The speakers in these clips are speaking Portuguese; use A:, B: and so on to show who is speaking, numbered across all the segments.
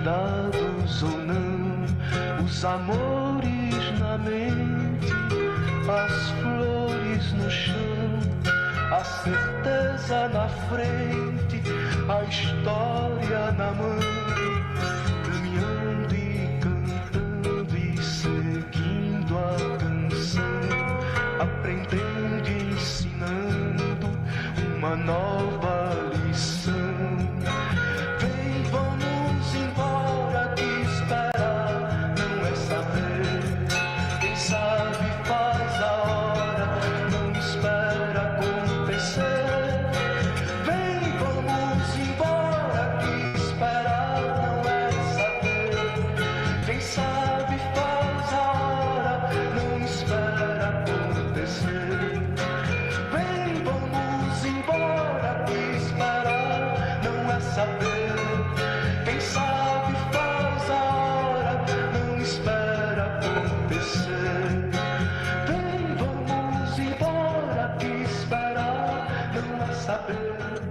A: dados ou não, os amores na mente, as flores no chão, a certeza na frente, a história na mão, caminhando e cantando e seguindo a canção, aprendendo e ensinando uma nova lição. Vem, vamos embora, que esperar não é saber. Quem sabe faz a hora, não espera acontecer. Vem, vamos embora, que esperar não é saber. Quem sabe faz a hora, não espera acontecer. Vem, vamos embora, que esperar não é saber. Quem sabe faz a hora, não espera acontecer. Vem, vamos embora, que esperar não é saber.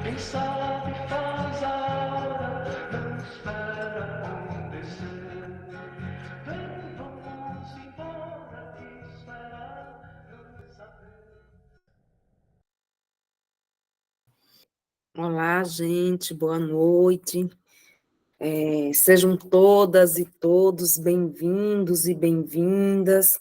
A: Quem sabe faz a hora, não espera acontecer. Vem, vamos embora, que esperar não é saber.
B: Olá, gente, boa noite. Sejam todas e todos bem-vindos e bem-vindas.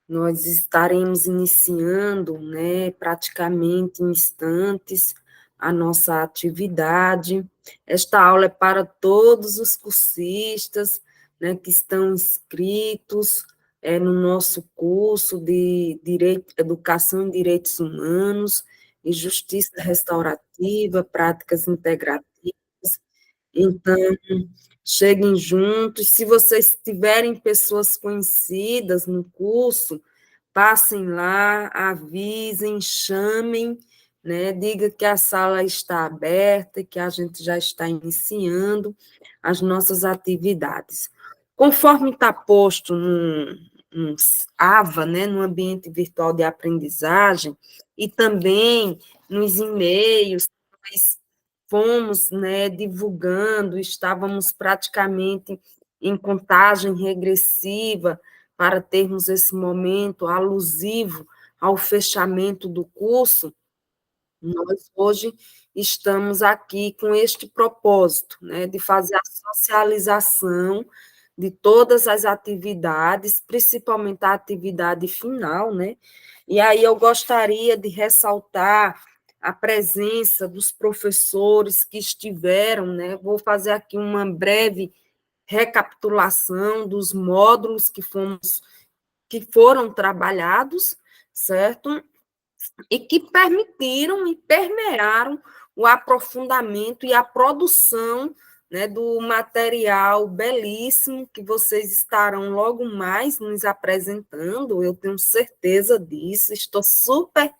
B: Nós estaremos iniciando, né, praticamente em instantes, a nossa atividade. Esta aula é para todos os cursistas, né, que estão inscritos no nosso curso de Educação em Direitos Humanos e Justiça Restaurativa, Práticas Integrativas. Então, cheguem juntos. Se vocês tiverem pessoas conhecidas no curso, passem lá, avisem, chamem, né? Diga que a sala está aberta e que a gente já está iniciando as nossas atividades. Conforme está posto no AVA, né, no ambiente virtual de aprendizagem, e também nos e-mails, nós fomos, né, divulgando, estávamos praticamente em contagem regressiva para termos esse momento alusivo ao fechamento do curso. Nós hoje estamos aqui com este propósito, né, de fazer a socialização de todas as atividades, principalmente a atividade final, né? E aí eu gostaria de ressaltar a presença dos professores que estiveram, né? Vou fazer aqui uma breve recapitulação dos módulos que foram trabalhados, certo? E que permitiram e permearam o aprofundamento e a produção, né, do material belíssimo que vocês estarão logo mais nos apresentando, eu tenho certeza disso, estou super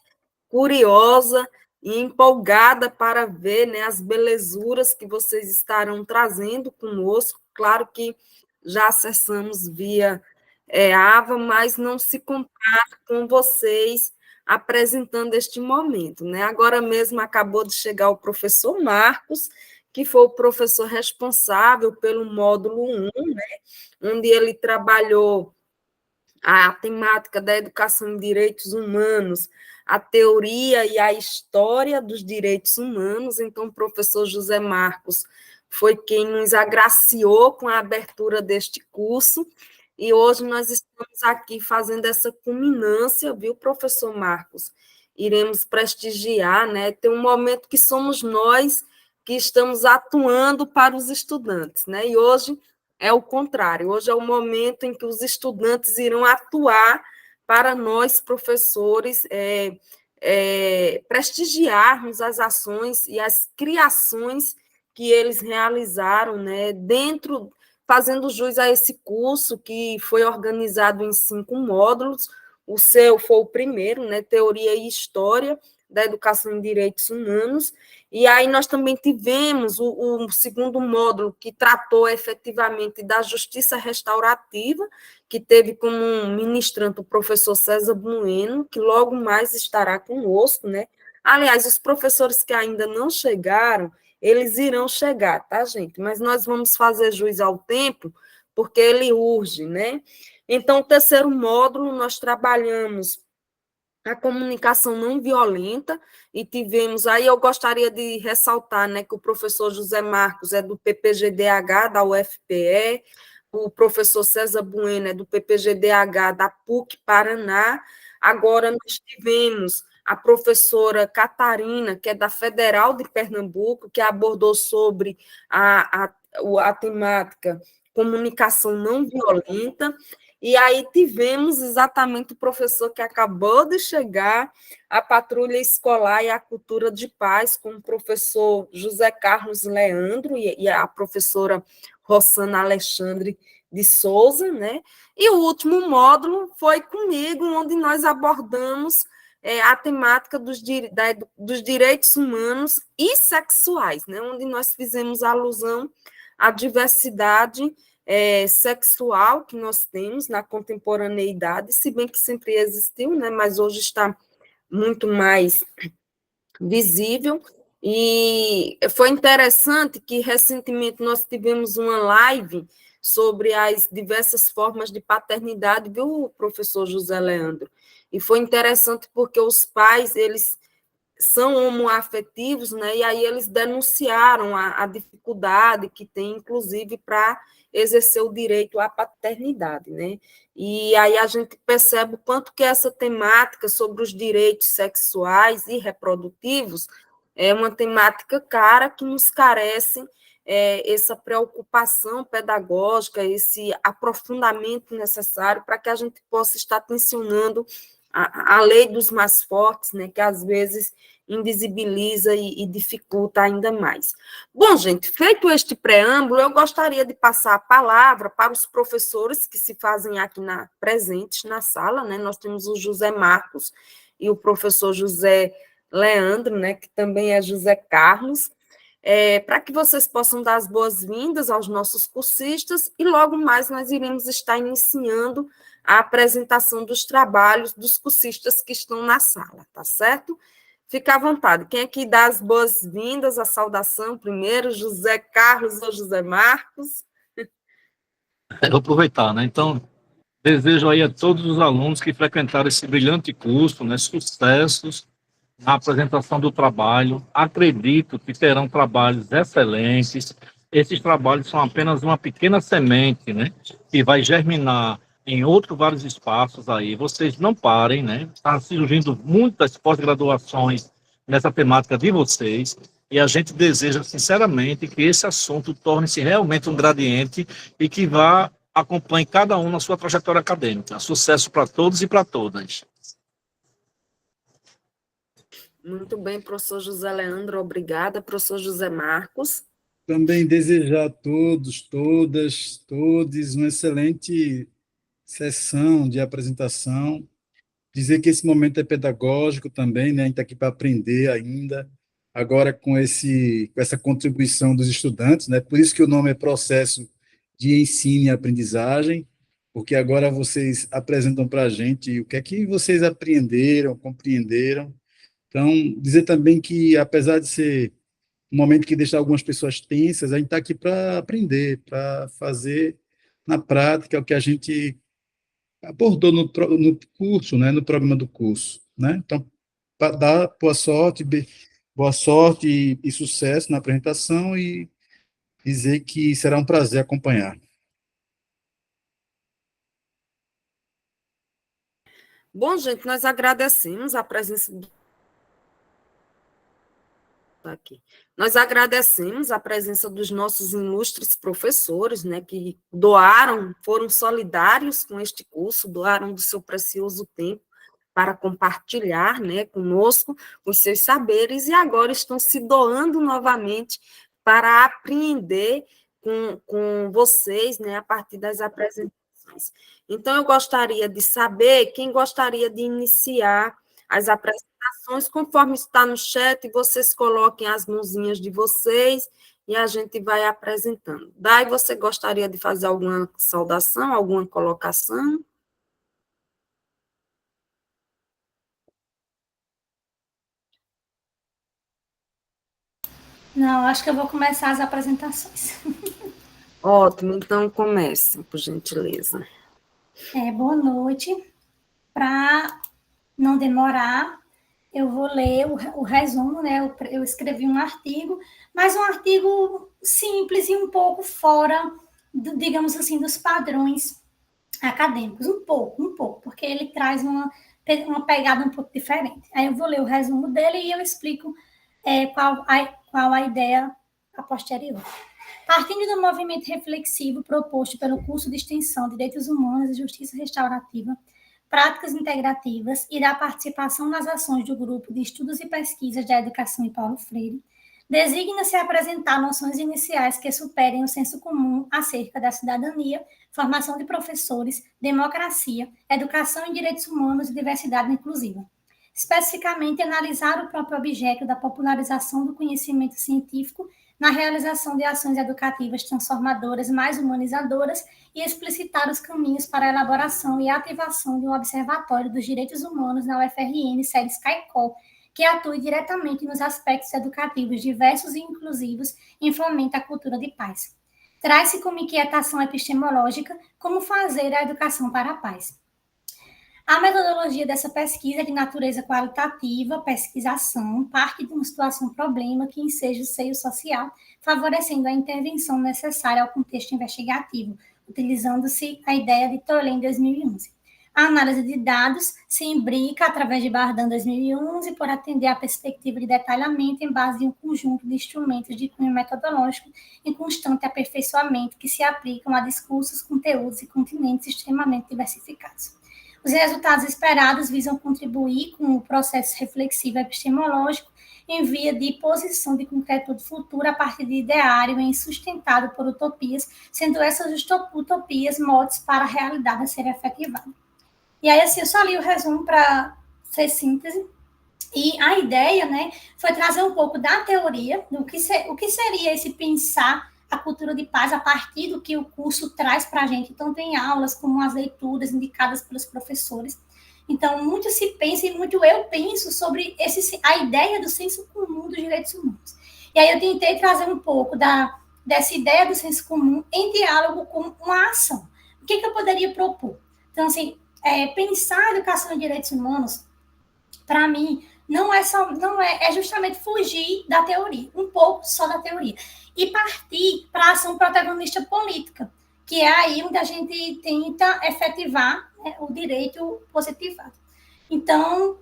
B: curiosa e empolgada para ver, né, as belezuras que vocês estarão trazendo conosco. Claro que já acessamos via AVA, mas não se compara com vocês apresentando este momento, né? Agora mesmo acabou de chegar o professor Marcos, que foi o professor responsável pelo módulo 1, né, onde ele trabalhou a temática da educação em direitos humanos, a teoria e a história dos direitos humanos. Então, o professor José Marcos foi quem nos agraciou com a abertura deste curso, e hoje nós estamos aqui fazendo essa culminância, viu, professor Marcos? Iremos prestigiar, né? Tem um momento que somos nós que estamos atuando para os estudantes, né? E hoje é o contrário, hoje é o momento em que os estudantes irão atuar para nós, professores, prestigiarmos as ações e as criações que eles realizaram, né, dentro, fazendo jus a esse curso que foi organizado em 5 módulos. O seu foi o primeiro, né, Teoria e História da Educação em Direitos Humanos, e aí nós também tivemos o segundo módulo, que tratou efetivamente da justiça restaurativa, que teve como ministrante o professor César Bueno, que logo mais estará conosco, né? Aliás, os professores que ainda não chegaram, eles irão chegar, tá, gente? Mas nós vamos fazer jus ao tempo, porque ele urge, né? Então, o terceiro módulo, nós trabalhamos a comunicação não violenta, e tivemos, aí eu gostaria de ressaltar, né, que o professor José Marcos é do PPGDH, da UFPE, o professor César Bueno é do PPGDH, da PUC Paraná, agora nós tivemos a professora Catarina, que é da Federal de Pernambuco, que abordou sobre a temática comunicação não violenta, e aí tivemos exatamente o professor que acabou de chegar, a patrulha escolar e a cultura de paz, com o professor José Carlos Leandro e a professora Rossana Alexandre de Souza, né? E o último módulo foi comigo, onde nós abordamos a temática dos direitos humanos e sexuais, né? Onde nós fizemos alusão à diversidade sexual que nós temos na contemporaneidade, se bem que sempre existiu, né, mas hoje está muito mais visível. E foi interessante que recentemente nós tivemos uma live sobre as diversas formas de paternidade, viu, professor José Leandro? E foi interessante porque os pais, eles são homoafetivos, né? E aí eles denunciaram a dificuldade que tem, inclusive, para exercer o direito à paternidade, né? E aí a gente percebe o quanto que essa temática sobre os direitos sexuais e reprodutivos é uma temática cara que nos carece essa preocupação pedagógica, esse aprofundamento necessário para que a gente possa estar tensionando a lei dos mais fortes, né, que às vezes invisibiliza e dificulta ainda mais. Bom, gente, feito este preâmbulo, eu gostaria de passar a palavra para os professores que se fazem aqui presentes na sala, né? Nós temos o José Marcos e o professor José Leandro, né, que também é José Carlos, para que vocês possam dar as boas-vindas aos nossos cursistas, e logo mais nós iremos estar iniciando a apresentação dos trabalhos dos cursistas que estão na sala, tá certo? Fica à vontade. Quem aqui dá as boas-vindas, a saudação primeiro, José Carlos ou José Marcos?
C: Eu vou aproveitar, né? Então, desejo aí a todos os alunos que frequentaram esse brilhante curso, né, sucessos na apresentação do trabalho. Acredito que terão trabalhos excelentes. Esses trabalhos são apenas uma pequena semente, né, que vai germinar em outros vários espaços aí. Vocês não parem, né? Está surgindo muitas pós-graduações nessa temática de vocês. E a gente deseja, sinceramente, que esse assunto torne-se realmente um gradiente e que vá acompanhe cada um na sua trajetória acadêmica. Sucesso para todos e para todas.
B: Muito bem, professor José Leandro, obrigada. Professor José Marcos.
D: Também desejar a todos, todas, todos uma excelente sessão de apresentação. Dizer que esse momento é pedagógico também, né? A gente está aqui para aprender ainda, agora com essa contribuição dos estudantes, né? Por isso que o nome é Processo de Ensino e Aprendizagem, porque agora vocês apresentam para a gente o que é que vocês aprenderam, compreenderam. Então, dizer também que, apesar de ser um momento que deixa algumas pessoas tensas, a gente está aqui para aprender, para fazer na prática o que a gente abordou no curso, né, no programa do curso, né? Então, para dar boa sorte e sucesso na apresentação, e dizer que será um prazer acompanhar.
B: Bom, gente, nós agradecemos a presença aqui. Nós agradecemos a presença dos nossos ilustres professores, né, que doaram, foram solidários com este curso, doaram do seu precioso tempo para compartilhar, né, conosco os seus saberes, e agora estão se doando novamente para aprender com vocês, né, a partir das apresentações. Então, eu gostaria de saber quem gostaria de iniciar as apresentações, conforme está no chat, vocês coloquem as mãozinhas de vocês e a gente vai apresentando. Dai, você gostaria de fazer alguma saudação, alguma colocação?
E: Não, acho que eu vou começar as apresentações.
B: Ótimo, então comece, por gentileza.
E: Boa noite. Para não demorar, eu vou ler o resumo, né? Eu escrevi um artigo, mas um artigo simples e um pouco fora, digamos assim, dos padrões acadêmicos. Um pouco, porque ele traz uma pegada um pouco diferente. Aí eu vou ler o resumo dele e eu explico qual a ideia a posterior. Partindo do movimento reflexivo proposto pelo curso de extensão de Direitos Humanos e Justiça Restaurativa, práticas integrativas e da participação nas ações do Grupo de Estudos e Pesquisas da Educação em Paulo Freire, designa-se apresentar noções iniciais que superem o senso comum acerca da cidadania, formação de professores, democracia, educação em direitos humanos e diversidade inclusiva. Especificamente, analisar o próprio objeto da popularização do conhecimento científico na realização de ações educativas transformadoras mais humanizadoras e explicitar os caminhos para a elaboração e ativação de um observatório dos direitos humanos na UFRN, sede SCAICOL, que atue diretamente nos aspectos educativos diversos e inclusivos e fomente a cultura de paz. Traz-se como inquietação epistemológica como fazer a educação para a paz. A metodologia dessa pesquisa é de natureza qualitativa, pesquisação, parte de uma situação-problema que enseja o seio social, favorecendo a intervenção necessária ao contexto investigativo, utilizando-se a ideia de Tollen, 2011. A análise de dados se imbrica através de Bardan 2011 por atender à perspectiva de detalhamento em base de um conjunto de instrumentos de cunho metodológico em constante aperfeiçoamento que se aplicam a discursos, conteúdos e continentes extremamente diversificados. Os resultados esperados visam contribuir com o processo reflexivo epistemológico em via de posição de concretude futura a partir de ideário e sustentado por utopias, sendo essas utopias modos para a realidade a ser efetivada. E aí, assim, eu só li o resumo para ser síntese. E a ideia, né, foi trazer um pouco da teoria, do que seria esse pensar a cultura de paz a partir do que o curso traz para a gente, tanto em aulas como as leituras indicadas pelos professores. Então, muito se pensa e muito eu penso sobre a ideia do senso comum dos direitos humanos. E aí eu tentei trazer um pouco dessa ideia do senso comum em diálogo com uma ação. O que eu poderia propor? Então, assim, pensar a educação em direitos humanos, para mim, é justamente fugir da teoria, um pouco só da teoria, e partir para a ação protagonista política, que é aí onde a gente tenta efetivar, né, o direito positivado. Então,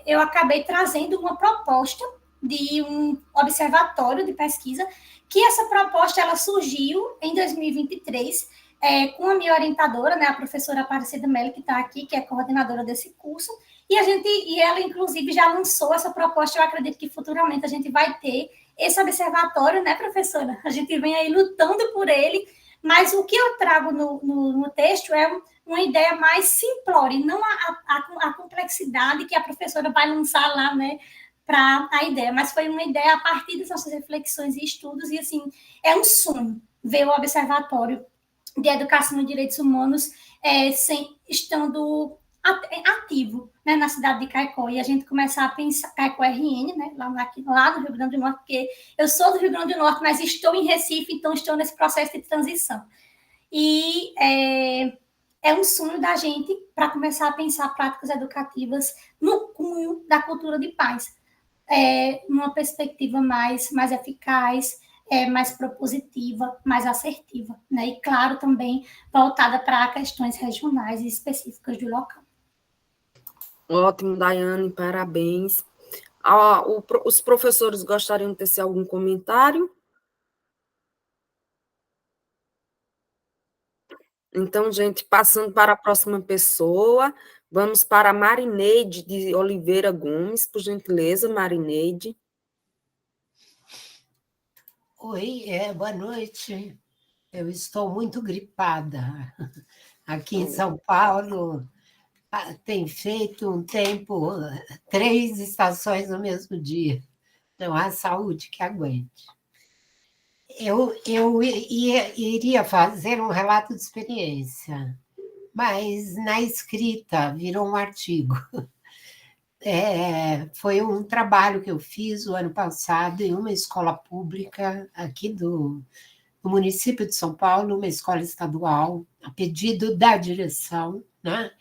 E: eu acabei trazendo uma proposta de um observatório de pesquisa, que essa proposta ela surgiu em 2023, com a minha orientadora, né, a professora Aparecida Mello, que está aqui, que é coordenadora desse curso, e ela, inclusive, já lançou essa proposta. Eu acredito que futuramente a gente vai ter esse observatório, né, professora? A gente vem aí lutando por ele, mas o que eu trago no texto é uma ideia mais simplória, não a complexidade que a professora vai lançar lá, né, para a ideia, mas foi uma ideia a partir das nossas reflexões e estudos, e, assim, é um sonho ver o Observatório de Educação e Direitos Humanos estando ativo, né, na cidade de Caicó, e a gente começar a pensar, Caicó RN, né, lá no Rio Grande do Norte, porque eu sou do Rio Grande do Norte, mas estou em Recife, então estou nesse processo de transição. E é um sonho da gente para começar a pensar práticas educativas no cunho da cultura de paz, numa perspectiva mais eficaz, mais propositiva, mais assertiva, né? E, claro, também voltada para questões regionais e específicas do local.
B: Ótimo, Daiane, parabéns. Os professores gostariam de tecer algum comentário? Então, gente, passando para a próxima pessoa, vamos para a Marineide de Oliveira Gomes, por gentileza, Marineide.
F: Oi, boa noite. Eu estou muito gripada. Aqui em São Paulo tem feito um tempo, 3 estações no mesmo dia. Não há saúde que aguente. Eu iria fazer um relato de experiência, mas na escrita virou um artigo. foi um trabalho que eu fiz o ano passado em uma escola pública aqui do município de São Paulo, uma escola estadual, a pedido da direção, né?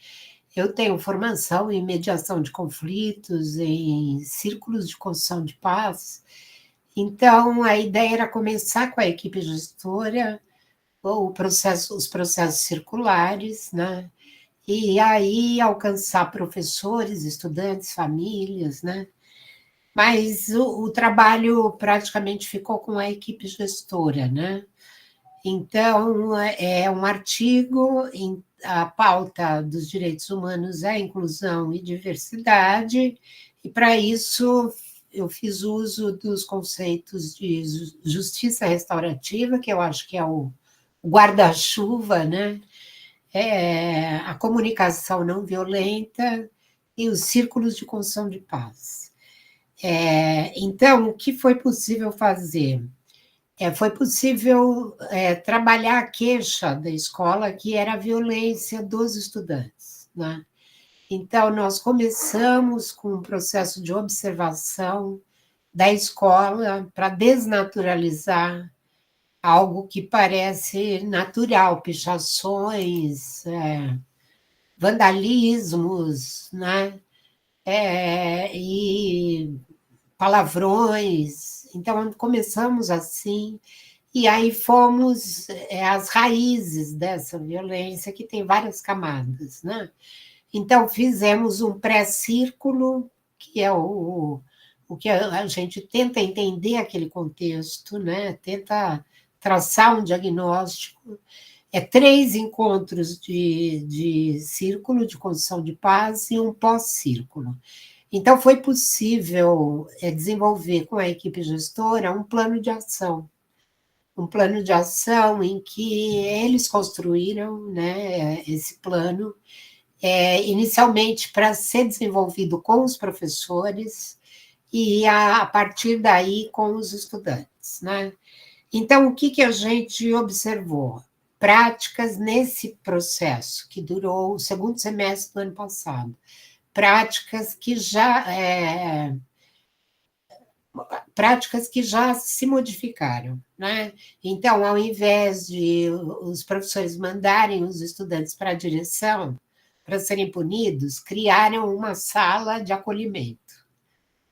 F: Eu tenho formação em mediação de conflitos, em círculos de construção de paz. Então, a ideia era começar com a equipe gestora, os processos circulares, né? E aí alcançar professores, estudantes, famílias, né? Mas o trabalho praticamente ficou com a equipe gestora, né? Então, é um artigo, a pauta dos direitos humanos é inclusão e diversidade, e para isso eu fiz uso dos conceitos de justiça restaurativa, que eu acho que é o guarda-chuva, né? A comunicação não violenta e os círculos de construção de paz. Então, o que foi possível fazer? Foi possível trabalhar a queixa da escola, que era a violência dos estudantes, né? Então, nós começamos com um processo de observação da escola para desnaturalizar algo que parece natural, pichações, vandalismos, né? E palavrões. Então, começamos assim, e aí fomos às raízes dessa violência, que tem várias camadas, né? Então, fizemos um pré-círculo, que é o que a gente tenta entender aquele contexto, né? Tenta traçar um diagnóstico. 3 encontros de círculo, de construção de paz, e um pós-círculo. Então, foi possível desenvolver com a equipe gestora um plano de ação em que eles construíram, né, esse plano, inicialmente para ser desenvolvido com os professores e, a partir daí, com os estudantes, né? Então, o que a gente observou? Práticas nesse processo, que durou o segundo semestre do ano passado, práticas que já se modificaram, né? Então, ao invés de os professores mandarem os estudantes para a direção para serem punidos, criaram uma sala de acolhimento,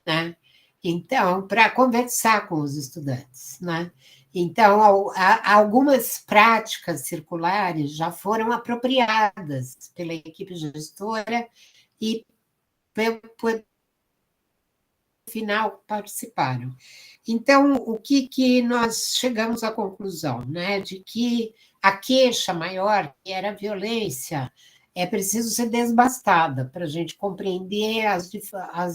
F: né? Então, para conversar com os estudantes, né? Então, algumas práticas circulares já foram apropriadas pela equipe gestora e por final participaram. Então, o que nós chegamos à conclusão, né? De que a queixa maior, que era a violência, é preciso ser desbastada para a gente compreender as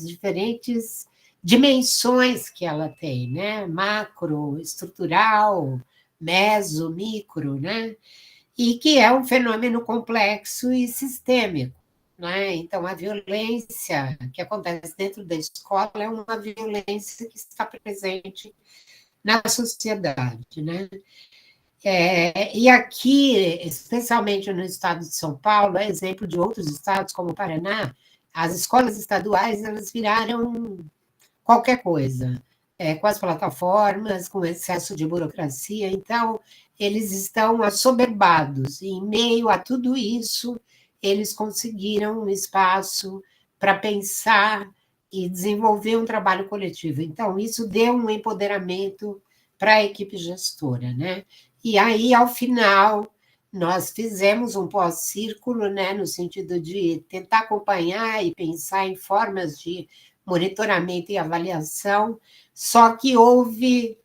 F: diferentes dimensões que ela tem, né? Macro, estrutural, meso, micro, né? E que é um fenômeno complexo e sistêmico, né? Então, a violência que acontece dentro da escola é uma violência que está presente na sociedade, né? E aqui, especialmente no estado de São Paulo, é exemplo de outros estados, como o Paraná, as escolas estaduais elas viraram qualquer coisa, com as plataformas, com excesso de burocracia. Então, eles estão assoberbados, e em meio a tudo isso, eles conseguiram um espaço para pensar e desenvolver um trabalho coletivo. Então, isso deu um empoderamento para a equipe gestora, né? E aí, ao final, nós fizemos um pós-círculo, né, no sentido de tentar acompanhar e pensar em formas de monitoramento e avaliação, só que houve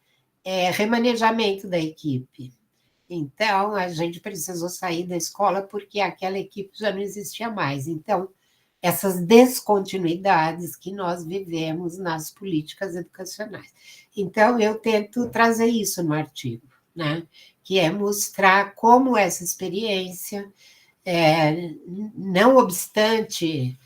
F: remanejamento da equipe. Então, a gente precisou sair da escola porque aquela equipe já não existia mais. Então, essas descontinuidades que nós vivemos nas políticas educacionais. Então, eu tento trazer isso no artigo, né? Que é mostrar como essa experiência, não obstante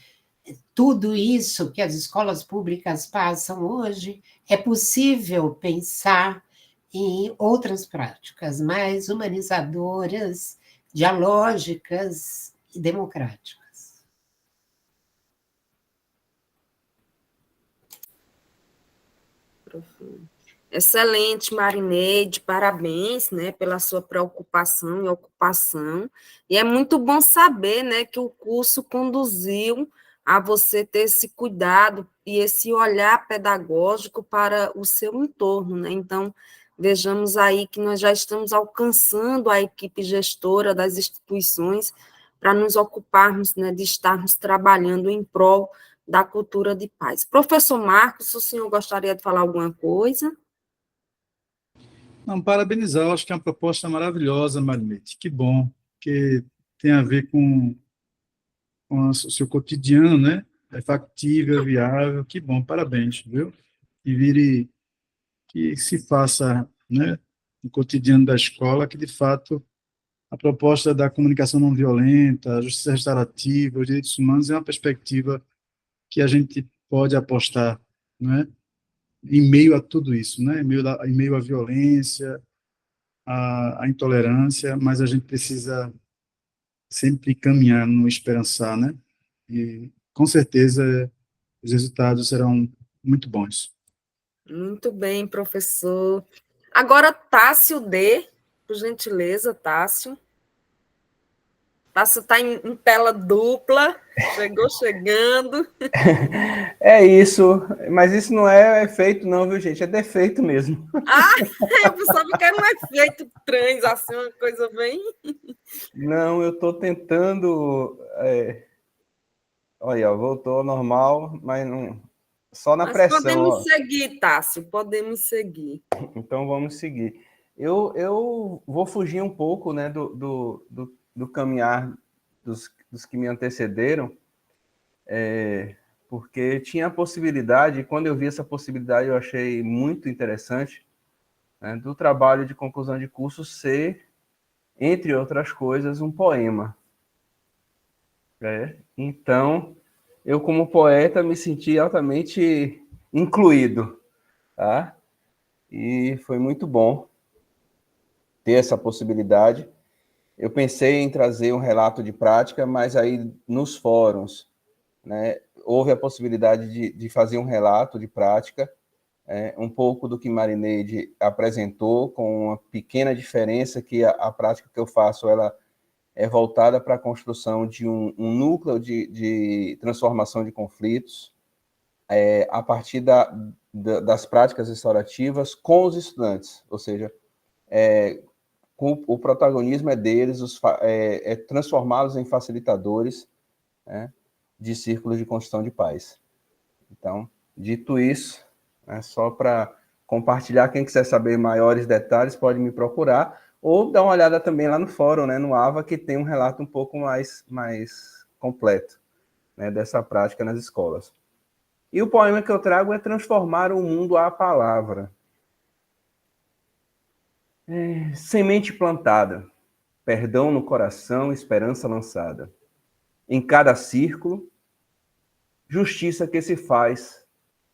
F: tudo isso que as escolas públicas passam hoje, é possível pensar em outras práticas mais humanizadoras, dialógicas e democráticas.
B: microfone. Excelente, Marineide, parabéns, né, pela sua preocupação e ocupação. E é muito bom saber, né, que o curso conduziu a você ter esse cuidado e esse olhar pedagógico para o seu entorno, né? Então, vejamos aí que nós já estamos alcançando a equipe gestora das instituições para nos ocuparmos, né, de estarmos trabalhando em prol da cultura de paz. Professor Marcos, o senhor gostaria de falar alguma coisa?
D: Não, parabenizar, eu acho que é uma proposta maravilhosa, Marinete. Que bom, que tem a ver com o seu cotidiano, né? É factível, é viável, que bom, parabéns, viu? Que vire, que se faça, né, no cotidiano da escola, que de fato a proposta da comunicação não violenta, a justiça restaurativa, os direitos humanos é uma perspectiva que a gente pode apostar, né? Em meio a tudo isso, né? Em meio à violência, à intolerância, mas a gente precisa sempre caminhar no esperançar, né? E com certeza os resultados serão muito bons.
B: Muito bem, professor. Agora, Tássio D, por gentileza, Tássio. Tássio está em tela dupla, chegou chegando.
G: É isso, mas isso não é efeito, não, viu, gente? É defeito mesmo.
B: Ah, eu pensava que era um efeito trans, assim, uma coisa bem...
G: Não, eu estou tentando. Olha, ó, voltou ao normal, mas não. Só na
B: Mas
G: pressão.
B: podemos
G: Ó.
B: seguir, Tássio, podemos seguir.
G: Então vamos seguir. Eu vou fugir um pouco, né, do caminhar dos que me antecederam, porque tinha a possibilidade, e quando eu vi essa possibilidade eu achei muito interessante, né, do trabalho de conclusão de curso ser, entre outras coisas, um poema. Então, eu como poeta me senti altamente incluído, tá? E foi muito bom ter essa possibilidade. Eu pensei em trazer um relato de prática, mas aí nos fóruns, né, houve a possibilidade de fazer um relato de prática, um pouco do que Marineide apresentou, com uma pequena diferença que a prática que eu faço, ela é voltada para a construção de um núcleo de transformação de conflitos, a partir das práticas restaurativas com os estudantes, ou seja, o protagonismo é deles, transformá-los em facilitadores, né, de círculos de construção de paz. Então, dito isso, só para compartilhar, quem quiser saber maiores detalhes pode me procurar, ou dar uma olhada também lá no fórum, né, no AVA, que tem um relato um pouco mais completo, né, dessa prática nas escolas. E o poema que eu trago é Transformar o Mundo à Palavra. Semente plantada, perdão no coração, esperança lançada. Em cada círculo, justiça que se faz,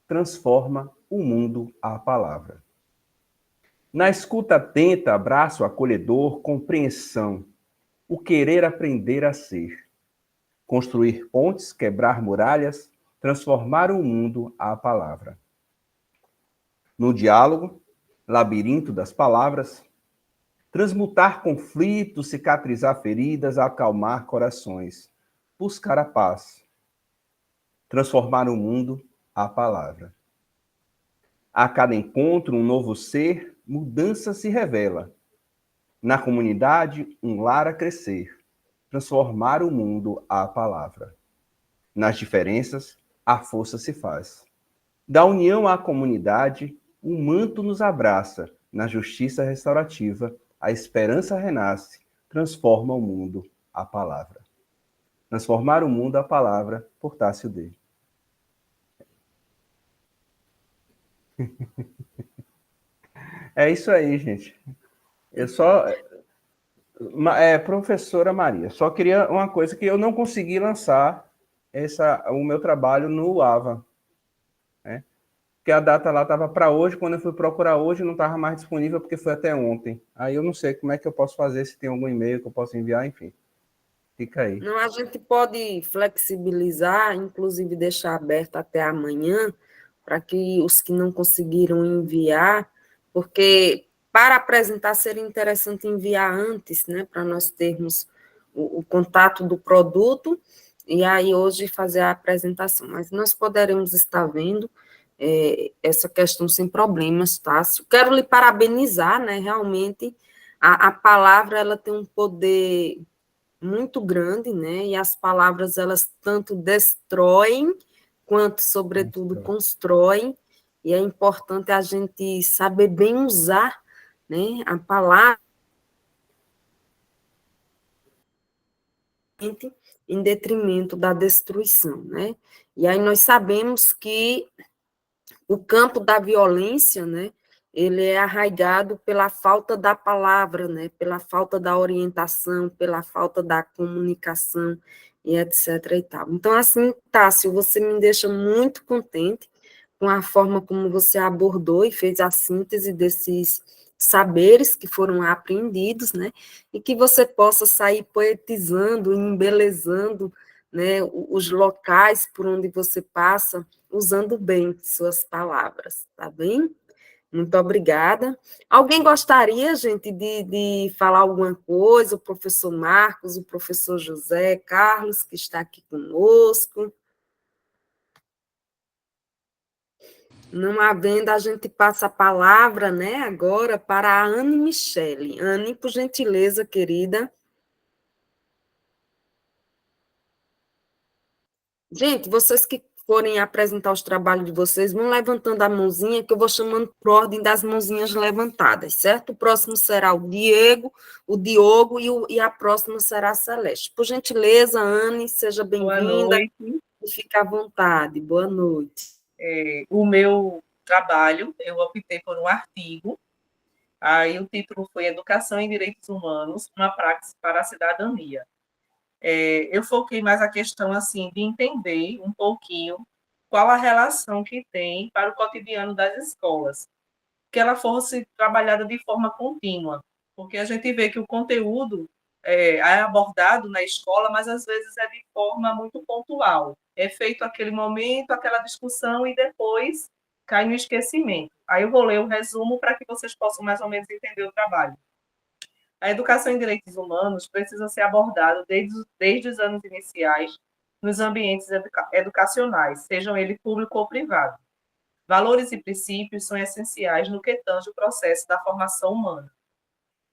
G: transforma o mundo à palavra. Na escuta atenta, abraço acolhedor, compreensão, o querer aprender a ser. Construir pontes, quebrar muralhas, transformar o mundo à palavra. No diálogo, labirinto das palavras, transmutar conflitos, cicatrizar feridas, acalmar corações, buscar a paz, transformar o mundo à palavra. A cada encontro, um novo ser, mudança se revela. Na comunidade, um lar a crescer, transformar o mundo à palavra. Nas diferenças, a força se faz. Da união à comunidade, o manto nos abraça. Na justiça restaurativa, a esperança renasce, transforma o mundo à palavra. Transformar o mundo à palavra, por Tássio D. É isso aí, gente. Eu só... professora Maria, só queria uma coisa, que eu não consegui lançar o meu trabalho no AVA, né? Porque a data lá estava para hoje, quando eu fui procurar hoje não estava mais disponível, porque foi até ontem. Aí eu não sei como é que eu posso fazer, se tem algum e-mail que eu posso enviar, enfim. Fica aí.
B: Não, a gente pode flexibilizar, inclusive deixar aberto até amanhã, para que os que não conseguiram enviar, porque para apresentar seria interessante enviar antes, né, para nós termos o contato do produto, e aí hoje fazer a apresentação. Mas nós poderemos estar vendo essa questão sem problemas, Tássio. Quero lhe parabenizar, né, realmente, a palavra, ela tem um poder muito grande, né, e as palavras, elas tanto destroem, quanto, sobretudo, constroem, e é importante a gente saber bem usar, né, a palavra, em detrimento da destruição, né? E aí nós sabemos que o campo da violência, né, ele é arraigado pela falta da palavra, né, pela falta da orientação, pela falta da comunicação, e etc. e tal. Então, assim, Tássio, você me deixa muito contente com a forma como você abordou e fez a síntese desses saberes que foram aprendidos, né, e que você possa sair poetizando, embelezando, né, os locais por onde você passa, usando bem suas palavras, tá bem? Muito obrigada. Alguém gostaria, gente, de falar alguma coisa? O professor Marcos, o professor José Carlos, que está aqui conosco. Não havendo, a gente passa a palavra, né, agora para a Anne Michele. Anne, por gentileza, querida. Gente, vocês que forem apresentar os trabalhos de vocês, vão levantando a mãozinha, que eu vou chamando por ordem das mãozinhas levantadas, certo? O próximo será o Diogo e a próxima será a Celeste. Por gentileza, Anne, seja
H: Boa
B: bem-vinda
H: noite.
B: e fique à vontade. Boa noite.
H: O meu trabalho, eu optei por um artigo, aí o título foi Educação em Direitos Humanos, uma prática para a cidadania. Eu foquei mais a questão assim de entender um pouquinho qual a relação que tem para o cotidiano das escolas, que ela fosse trabalhada de forma contínua, porque a gente vê que o conteúdo é abordado na escola, mas às vezes é de forma muito pontual. É feito aquele momento, aquela discussão e depois cai no esquecimento. Aí eu vou ler o resumo para que vocês possam mais ou menos entender o trabalho. A educação em direitos humanos precisa ser abordada desde os anos iniciais nos ambientes educacionais, sejam eles público ou privado. Valores e princípios são essenciais no que tange o processo da formação humana.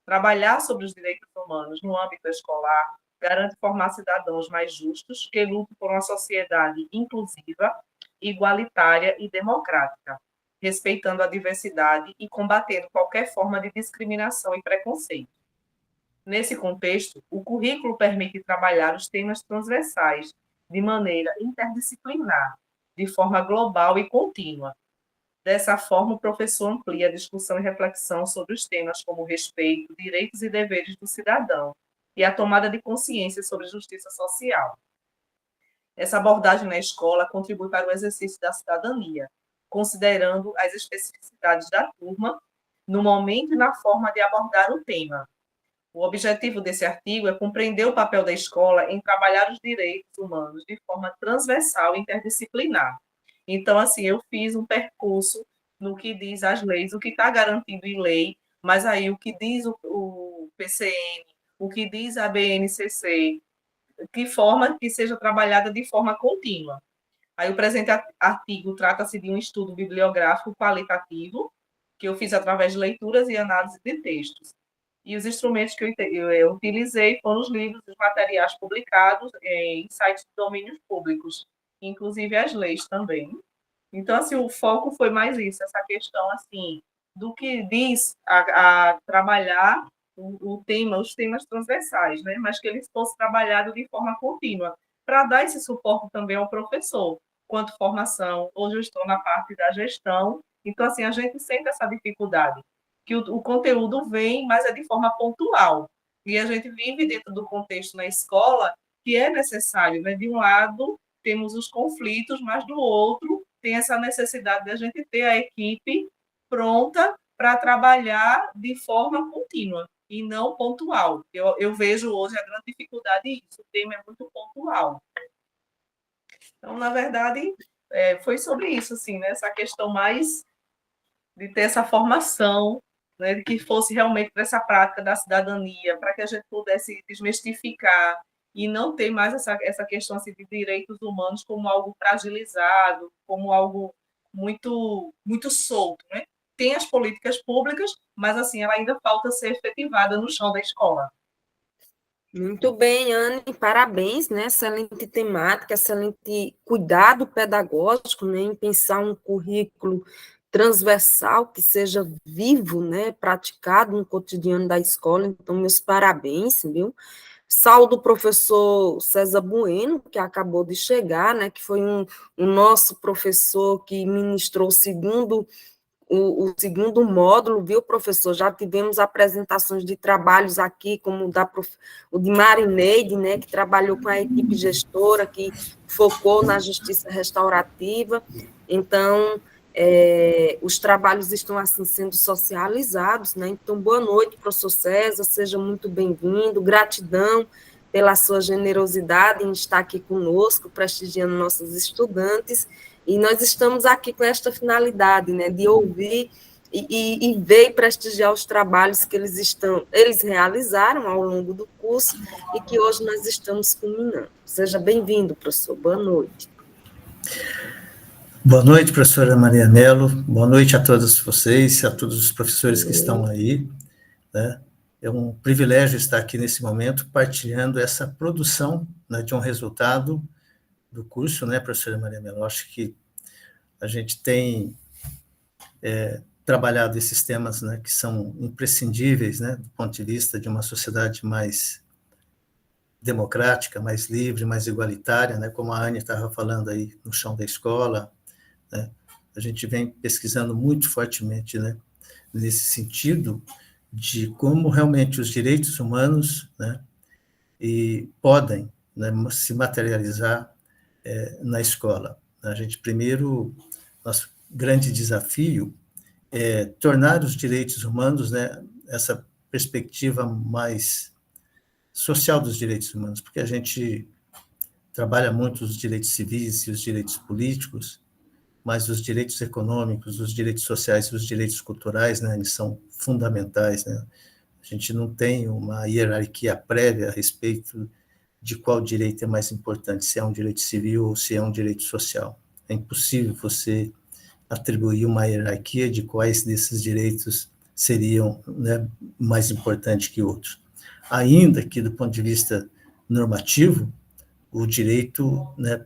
H: Trabalhar sobre os direitos humanos no âmbito escolar garante formar cidadãos mais justos que lutam por uma sociedade inclusiva, igualitária e democrática, respeitando a diversidade e combatendo qualquer forma de discriminação e preconceito. Nesse contexto, o currículo permite trabalhar os temas transversais de maneira interdisciplinar, de forma global e contínua. Dessa forma, o professor amplia a discussão e reflexão sobre os temas como respeito, direitos e deveres do cidadão e a tomada de consciência sobre justiça social. Essa abordagem na escola contribui para o exercício da cidadania, considerando as especificidades da turma no momento e na forma de abordar o tema. O objetivo desse artigo é compreender o papel da escola em trabalhar os direitos humanos de forma transversal e interdisciplinar. Então, assim, eu fiz um percurso no que diz as leis, o que está garantido em lei, mas aí o que diz o PCN, o que diz a BNCC, que forma que seja trabalhada de forma contínua. Aí o presente artigo trata-se de um estudo bibliográfico qualitativo, que eu fiz através de leituras e análise de textos. E os instrumentos que eu utilizei foram os livros e os materiais publicados em sites de domínios públicos, inclusive as leis também. Então, assim, o foco foi mais isso, essa questão, assim, do que diz a trabalhar o tema, os temas transversais, né? Mas que eles fossem trabalhados de forma contínua, para dar esse suporte também ao professor, quanto formação. Hoje eu estou na parte da gestão, então, assim, a gente sente essa dificuldade, que o conteúdo vem, mas é de forma pontual. E a gente vive dentro do contexto na escola que é necessário, né? De um lado, temos os conflitos, mas do outro, tem essa necessidade de a gente ter a equipe pronta para trabalhar de forma contínua e não pontual. Eu vejo hoje a grande dificuldade disso, o tema é muito pontual. Então, na verdade, foi sobre isso, assim, né? Essa questão mais de ter essa formação, né? De que fosse realmente para essa prática da cidadania, para que a gente pudesse desmistificar e não ter mais essa questão assim, de direitos humanos como algo fragilizado, como algo muito solto, né? Tem as políticas públicas, mas assim ela ainda falta ser efetivada no chão da escola.
B: Muito bem, Anne, parabéns, né? Excelente temática, excelente cuidado pedagógico, né? Em pensar um currículo transversal que seja vivo, né? Praticado no cotidiano da escola. Então, meus parabéns, viu? Saúdo o professor César Bueno, que acabou de chegar, né? Que foi um nosso professor que ministrou o segundo módulo, viu, professor? Já tivemos apresentações de trabalhos aqui, como o de Marineide, né, que trabalhou com a equipe gestora, que focou na justiça restaurativa. Então, os trabalhos estão, assim, sendo socializados, né? Então, boa noite, professor César, seja muito bem-vindo, gratidão pela sua generosidade em estar aqui conosco, prestigiando nossos estudantes. E nós estamos aqui com esta finalidade, né, de ouvir e ver e prestigiar os trabalhos que eles realizaram ao longo do curso e que hoje nós estamos culminando. Seja bem-vindo, professor. Boa noite.
I: Boa noite, professora Maria Mello. Boa noite a todos vocês, a todos os professores que estão aí, né? É um privilégio estar aqui nesse momento partilhando essa produção, né, de um resultado do curso, né, professora Maria Mello? Acho que a gente tem trabalhado esses temas, né, que são imprescindíveis, né, do ponto de vista de uma sociedade mais democrática, mais livre, mais igualitária, né, como a Anne estava falando aí no chão da escola, né? A gente vem pesquisando muito fortemente, né, nesse sentido de como realmente os direitos humanos, né, e podem, né, se materializar na escola. A gente, primeiro, nosso grande desafio é tornar os direitos humanos, né, essa perspectiva mais social dos direitos humanos, porque a gente trabalha muito os direitos civis e os direitos políticos, mas os direitos econômicos, os direitos sociais e os direitos culturais, né, eles são fundamentais, né? A gente não tem uma hierarquia prévia a respeito de qual direito é mais importante, se é um direito civil ou se é um direito social. É impossível você atribuir uma hierarquia de quais desses direitos seriam, né, mais importantes que outros. Ainda que, do ponto de vista normativo, o direito, né,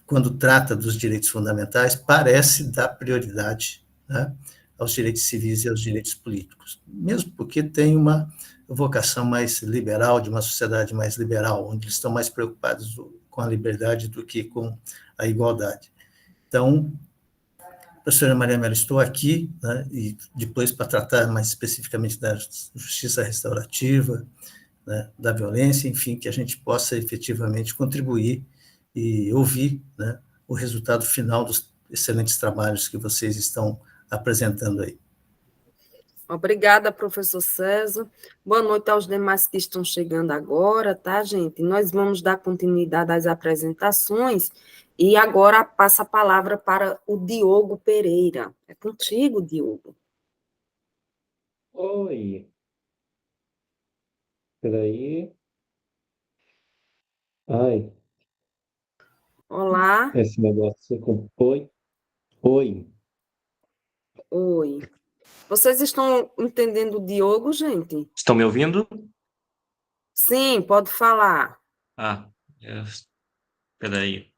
I: quando trata dos direitos fundamentais, parece dar prioridade, né, aos direitos civis e aos direitos políticos, mesmo porque tem uma vocação mais liberal, de uma sociedade mais liberal, onde eles estão mais preocupados com a liberdade do que com a igualdade. Então, professora Maria Mello, estou aqui, né, e depois para tratar mais especificamente da justiça restaurativa, né, da violência, enfim, que a gente possa efetivamente contribuir e ouvir, né, o resultado final dos excelentes trabalhos que vocês estão apresentando aí.
B: Obrigada, professor César. Boa noite aos demais que estão chegando agora, tá, gente? Nós vamos dar continuidade às apresentações e agora passa a palavra para o Diogo Pereira. É contigo, Diogo.
J: Oi, peraí. Ai,
B: Olá.
J: esse negócio com... Oi, oi.
B: Oi. Vocês estão entendendo o Diogo, gente?
J: Estão me ouvindo?
B: Sim, pode falar.
J: Ah, é, peraí.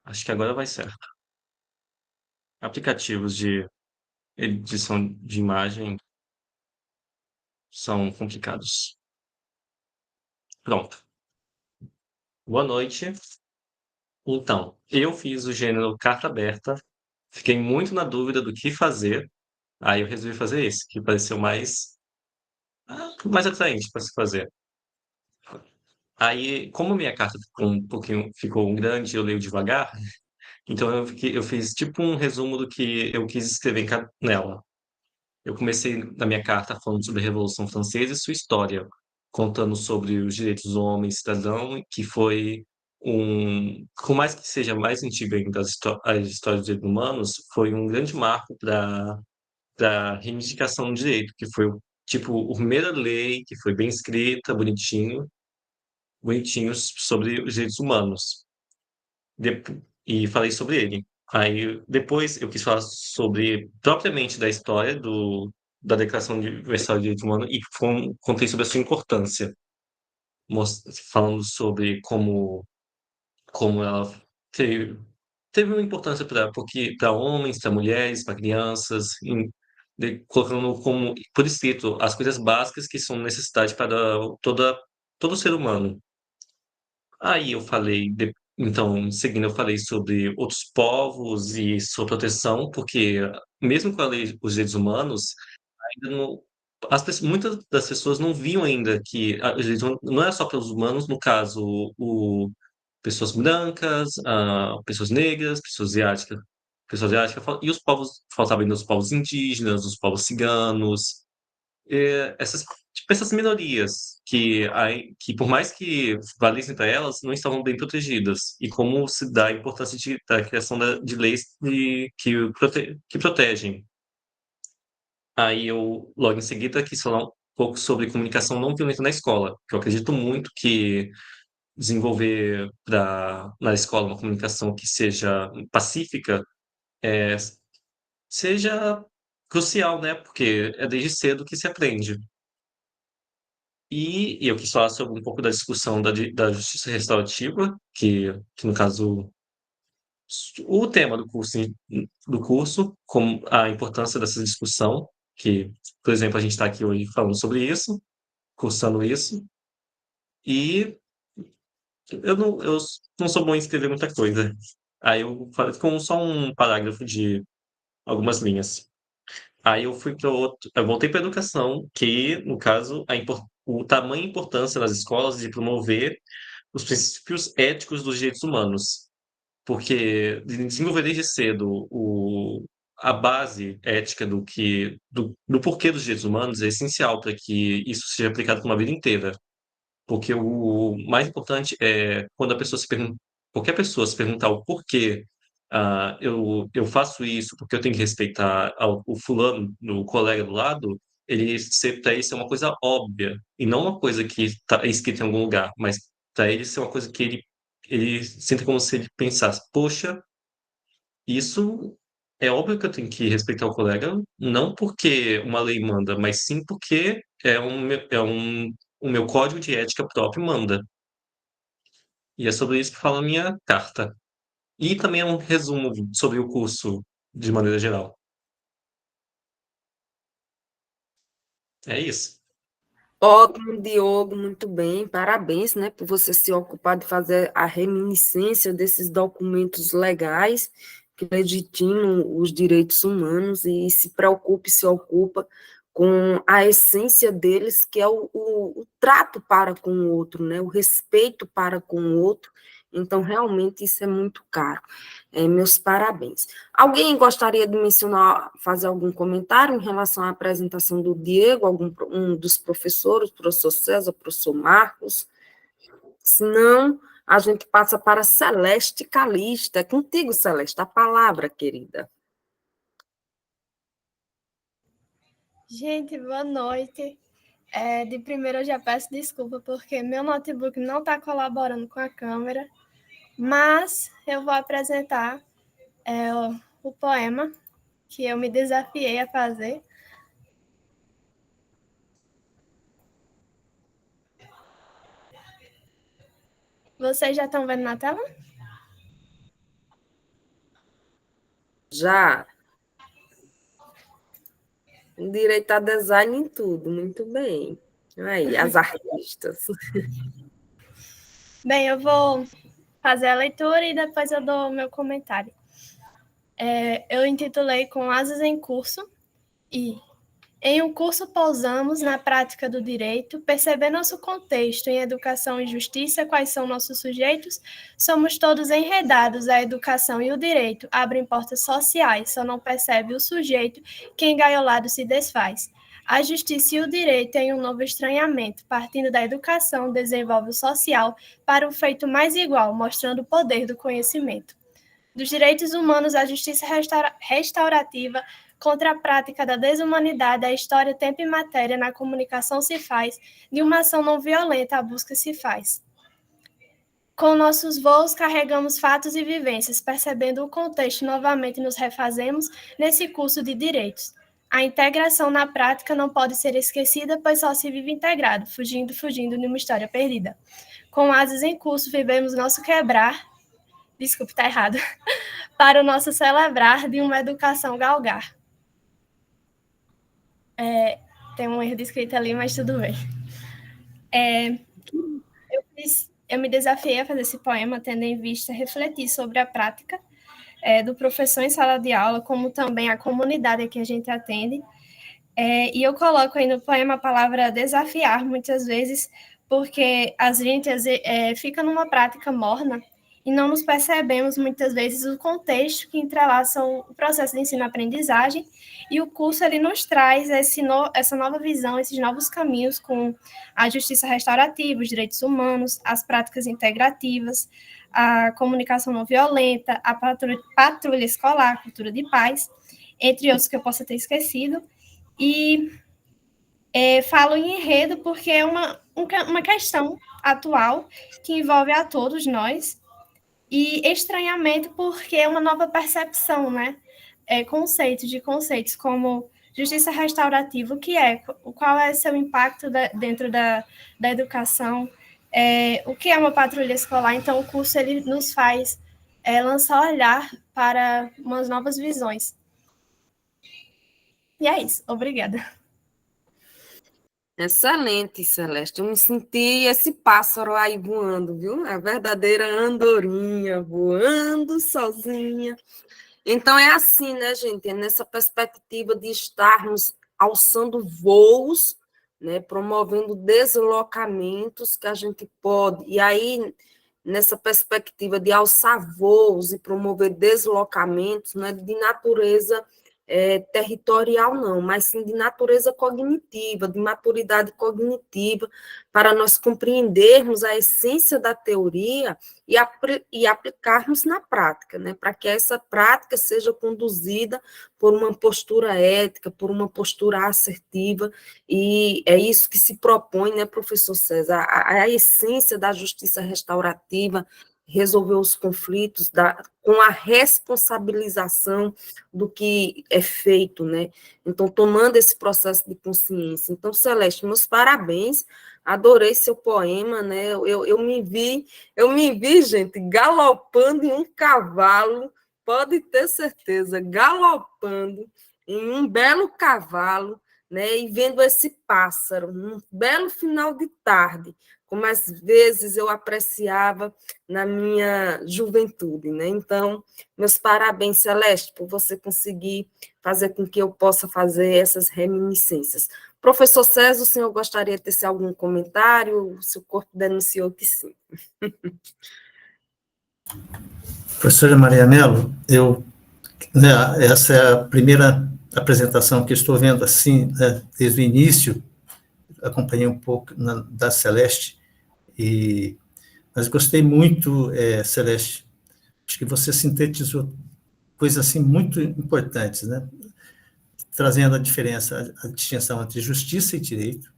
J: Acho que agora vai certo. Aplicativos de edição de imagem são complicados. Pronto. Boa noite. Então, eu fiz o gênero carta aberta, fiquei muito na dúvida do que fazer, aí eu resolvi fazer esse, que pareceu mais atraente para se fazer. Aí, como minha carta ficou grande, eu leio devagar, então eu fiz tipo um resumo do que eu quis escrever nela. Eu comecei na minha carta falando sobre a Revolução Francesa e sua história, contando sobre os direitos do homem e cidadão, que foi por mais que seja mais antiga ainda as histórias dos direitos humanos, foi um grande marco para a reivindicação do direito, que foi tipo a primeira lei que foi bem escrita, bonitinho sobre os direitos humanos. E falei sobre ele. Aí depois eu quis falar sobre propriamente da história da Declaração Universal de Direitos Humanos e contei sobre a sua importância, falando sobre como ela teve uma importância para homens, para mulheres, para crianças, colocando como por escrito as coisas básicas que são necessidade para todo ser humano. Aí eu falei, então, seguindo, eu falei sobre outros povos e sua proteção, porque mesmo com a lei dos direitos humanos, ainda não, muitas das pessoas não viam ainda que os direitos humanos não é só para os humanos, no caso, pessoas brancas, pessoas negras, pessoas asiáticas, e os povos, faltavam ainda os povos indígenas, os povos ciganos, essas minorias que por mais que valessem para elas, não estavam bem protegidas. E como se dá a importância da criação de leis que protegem. Aí eu, logo em seguida, quis falar um pouco sobre comunicação não violenta na escola, que eu acredito muito que desenvolver na escola uma comunicação que seja pacífica seja crucial, né? Porque é desde cedo que se aprende. E eu quis falar sobre um pouco da discussão da justiça restaurativa, que no caso, o tema do curso, como a importância dessa discussão, que, por exemplo, a gente está aqui hoje falando sobre isso, cursando isso, e eu não sou bom em escrever muita coisa. Aí eu falei com só um parágrafo de algumas linhas. Aí eu fui para outro, eu voltei para a educação, que, no caso, o tamanho e importância nas escolas de promover os princípios éticos dos direitos humanos. Porque desenvolver desde cedo a base ética do porquê dos direitos humanos é essencial para que isso seja aplicado por uma vida inteira. Porque o mais importante é quando qualquer pessoa se perguntar o porquê eu faço isso, porque eu tenho que respeitar o fulano, o colega do lado, para ele ser uma coisa óbvia, e não uma coisa que está escrita em algum lugar, mas para ele ser uma coisa que ele sente como se ele pensasse, poxa, isso é óbvio que eu tenho que respeitar o colega, não porque uma lei manda, mas sim porque o meu código de ética próprio manda. E é sobre isso que fala a minha carta. E também é um resumo sobre o curso, de maneira geral. É isso.
B: Ótimo, Diogo, muito bem, parabéns, né, por você se ocupar de fazer a reminiscência desses documentos legais que legitimam os direitos humanos e se ocupa com a essência deles, que é o trato para com o outro, né, o respeito para com o outro. Então, realmente, isso é muito caro. Meus parabéns. Alguém gostaria de mencionar, fazer algum comentário em relação à apresentação do Diego, um dos professores, professor César, professor Marcos? Se não, a gente passa para Celeste Calista. É contigo, Celeste, a palavra, querida.
K: Gente, boa noite. De primeiro, eu já peço desculpa, porque meu notebook não está colaborando com a câmera, mas eu vou apresentar o poema que eu me desafiei a fazer. Vocês já estão vendo na tela?
B: Já. Direito a design em tudo, muito bem. Aí, as artistas.
K: Bem, eu vou fazer a leitura e depois eu dou o meu comentário. Eu intitulei Com Asas em Curso e Em um curso pousamos na prática do direito, perceber nosso contexto em educação e justiça, quais são nossos sujeitos, somos todos enredados, a educação e o direito abrem portas sociais, só não percebe o sujeito que engaiolado se desfaz. A justiça e o direito em um novo estranhamento, partindo da educação, desenvolve o social para um feito mais igual, mostrando o poder do conhecimento. Dos direitos humanos, a justiça restaurativa contra a prática da desumanidade, a história, tempo e matéria na comunicação se faz, de uma ação não violenta a busca se faz. Com nossos voos carregamos fatos e vivências, percebendo o contexto novamente nos refazemos nesse curso de direitos. A integração na prática não pode ser esquecida, pois só se vive integrado, fugindo de uma história perdida. Com asas em curso, vivemos nosso quebrar, desculpe, está errado, para o nosso celebrar de uma educação galgar. Tem um erro de escrita ali, mas tudo bem. Eu me desafiei a fazer esse poema, tendo em vista refletir sobre a prática do professor em sala de aula, como também a comunidade que a gente atende. E eu coloco aí no poema a palavra desafiar, muitas vezes, porque a gente fica numa prática morna e não nos percebemos, muitas vezes, o contexto que entrelaçam o processo de ensino-aprendizagem, e o curso ele nos traz essa nova visão, esses novos caminhos com a justiça restaurativa, os direitos humanos, as práticas integrativas, a comunicação não violenta, a patrulha escolar, a cultura de paz, entre outros que eu possa ter esquecido. E falo em enredo porque é uma questão atual que envolve a todos nós, e estranhamento porque é uma nova percepção, né? Conceitos como justiça restaurativa, o que é? Qual é seu impacto dentro da educação? O que é uma patrulha escolar? Então, o curso ele nos faz lançar olhar para umas novas visões. E é isso. Obrigada.
B: Excelente, Celeste. Eu me senti esse pássaro aí voando, viu? A verdadeira andorinha voando sozinha. Então, é assim, né, gente? É nessa perspectiva de estarmos alçando voos, né, promovendo deslocamentos que a gente pode. E aí, nessa perspectiva de alçar voos e promover deslocamentos, não é de natureza territorial, não, mas sim de natureza cognitiva, de maturidade cognitiva, para nós compreendermos a essência da teoria e aplicarmos na prática, né, para que essa prática seja conduzida por uma postura ética, por uma postura assertiva, e é isso que se propõe, né, professor César, a essência da justiça restaurativa, resolver os conflitos com a responsabilização do que é feito, né? Então, tomando esse processo de consciência. Então, Celeste, meus parabéns, adorei seu poema, né? Eu me vi, gente, galopando em um cavalo, pode ter certeza, galopando em um belo cavalo, né? E vendo esse pássaro, um belo final de tarde, como às vezes eu apreciava na minha juventude, né? Então, meus parabéns, Celeste, por você conseguir fazer com que eu possa fazer essas reminiscências. Professor César, o senhor gostaria de ter algum comentário? O seu corpo denunciou que sim.
I: Professora Maria Mello, essa é a primeira apresentação que estou vendo assim, né, desde o início, acompanhei um pouco da Celeste, mas gostei muito, Celeste, acho que você sintetizou coisas assim muito importantes, né? Trazendo a distinção entre justiça e direito,